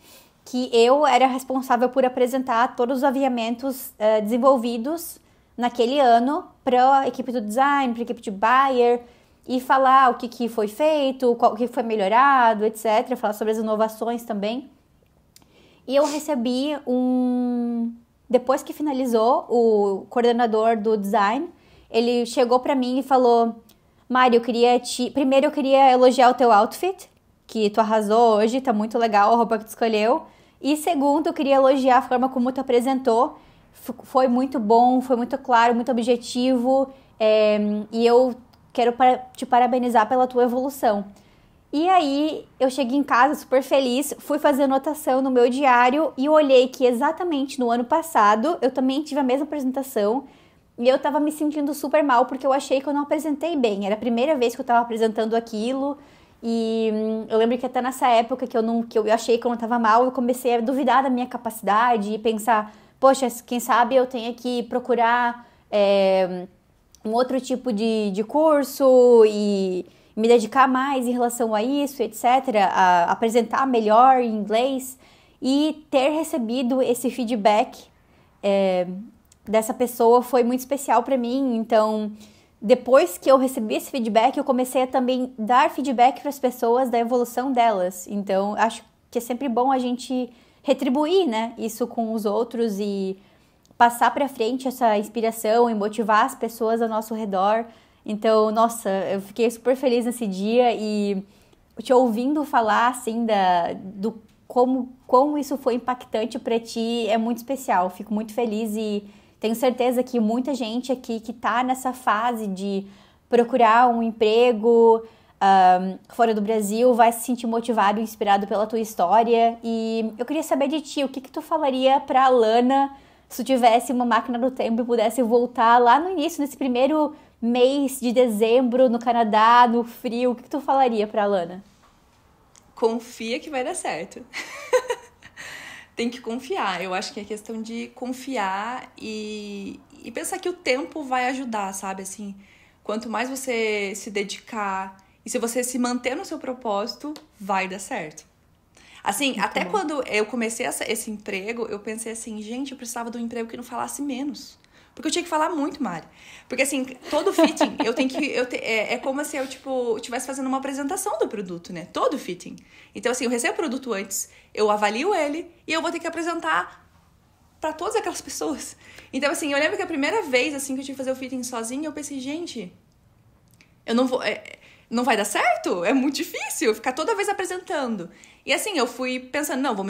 A: que eu era responsável por apresentar todos os aviamentos desenvolvidos naquele ano para a equipe do design, para a equipe de buyer, e falar o que foi feito, o que foi melhorado, etc. Falar sobre as inovações também. E eu recebi depois que finalizou, o coordenador do design, ele chegou pra mim e falou, Mari, primeiro eu queria elogiar o teu outfit, que tu arrasou hoje, tá muito legal a roupa que tu escolheu. E segundo, eu queria elogiar a forma como tu apresentou, foi muito bom, foi muito claro, muito objetivo, e eu quero te parabenizar pela tua evolução. E aí, eu cheguei em casa super feliz, fui fazer anotação no meu diário e olhei que exatamente no ano passado eu também tive a mesma apresentação e eu tava me sentindo super mal porque eu achei que eu não apresentei bem. Era a primeira vez que eu tava apresentando aquilo E eu lembro que até nessa época que eu achei que eu não estava mal, eu comecei a duvidar da minha capacidade e pensar, poxa, quem sabe eu tenho que procurar um outro tipo de curso e me dedicar mais em relação a isso, etc. A apresentar melhor em inglês e ter recebido esse feedback dessa pessoa foi muito especial para mim. Então, depois que eu recebi esse feedback, eu comecei a também dar feedback para as pessoas da evolução delas. Então, acho que é sempre bom a gente retribuir, né, isso com os outros e passar para frente essa inspiração e motivar as pessoas ao nosso redor. Então, nossa, eu fiquei super feliz nesse dia e te ouvindo falar, assim, do como isso foi impactante para ti é muito especial. Fico muito feliz e tenho certeza que muita gente aqui que tá nessa fase de procurar um emprego fora do Brasil vai se sentir motivado e inspirado pela tua história. E eu queria saber de ti, o que tu falaria pra Alana se tu tivesse uma máquina do tempo e pudesse voltar lá no início, nesse primeiro mês de dezembro, no Canadá, no frio, o que tu falaria pra Alana?
B: Confia que vai dar certo. Tem que confiar. Eu acho que é questão de confiar e pensar que o tempo vai ajudar, sabe? Assim, quanto mais você se dedicar e se você se manter no seu propósito, vai dar certo. Assim,
A: Muito
B: até
A: bom.
B: quando eu comecei esse emprego, eu pensei assim, gente, eu precisava de um emprego que não falasse menos. Porque eu tinha que falar muito, Mari. Porque, assim, todo fitting, é como se eu, tipo, estivesse fazendo uma apresentação do produto, né? Todo fitting. Então, assim, eu recebo o produto antes, eu avalio ele e eu vou ter que apresentar pra todas aquelas pessoas. Então, assim, eu lembro que a primeira vez, assim, que eu tive que fazer o fitting sozinha, eu pensei, gente, eu não vou... não vai dar certo? É muito difícil ficar toda vez apresentando. E assim, eu fui pensando, não, fui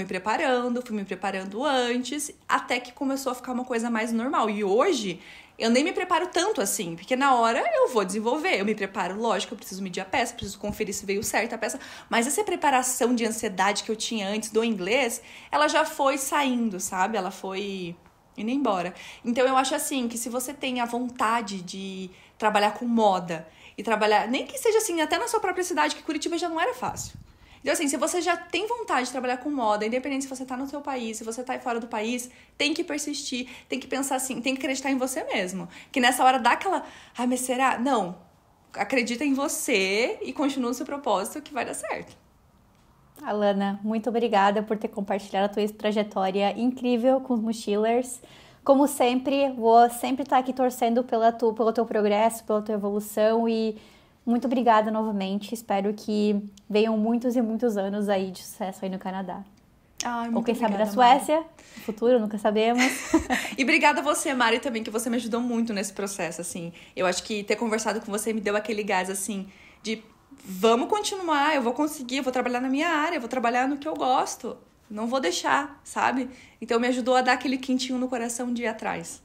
B: me preparando antes, até que começou a ficar uma coisa mais normal. E hoje, eu nem me preparo tanto assim, porque na hora eu vou desenvolver. Eu me preparo, lógico, eu preciso medir a peça, preciso conferir se veio certa a peça. Mas essa preparação de ansiedade que eu tinha antes do inglês, ela já foi saindo, sabe? Ela foi indo embora. Então, eu acho assim, que se você tem a vontade de trabalhar com moda, e trabalhar, nem que seja assim, até na sua própria cidade, que Curitiba já não era fácil. Então, assim, se você já tem vontade de trabalhar com moda, independente se você tá no seu país, se você tá fora do país, tem que persistir, tem que pensar assim, tem que acreditar em você mesmo. Que nessa hora dá aquela, mas será? Não. Acredita em você e continua o seu propósito que vai dar certo.
A: Alana, muito obrigada por ter compartilhado a tua trajetória incrível com os Mochilers. Como sempre, vou sempre estar aqui torcendo pelo teu progresso, pela tua evolução e muito obrigada novamente. Espero que venham muitos e muitos anos aí de sucesso aí no Canadá.
B: Ai,
A: Ou
B: muito
A: quem sabe na
B: obrigada,
A: Suécia, no futuro, nunca sabemos.
B: E obrigada a você, Mari, também, que você me ajudou muito nesse processo, assim. Eu acho que ter conversado com você me deu aquele gás, assim, de vamos continuar, eu vou conseguir, eu vou trabalhar na minha área, eu vou trabalhar no que eu gosto. Não vou deixar, sabe? Então me ajudou a dar aquele quentinho no coração de ir atrás.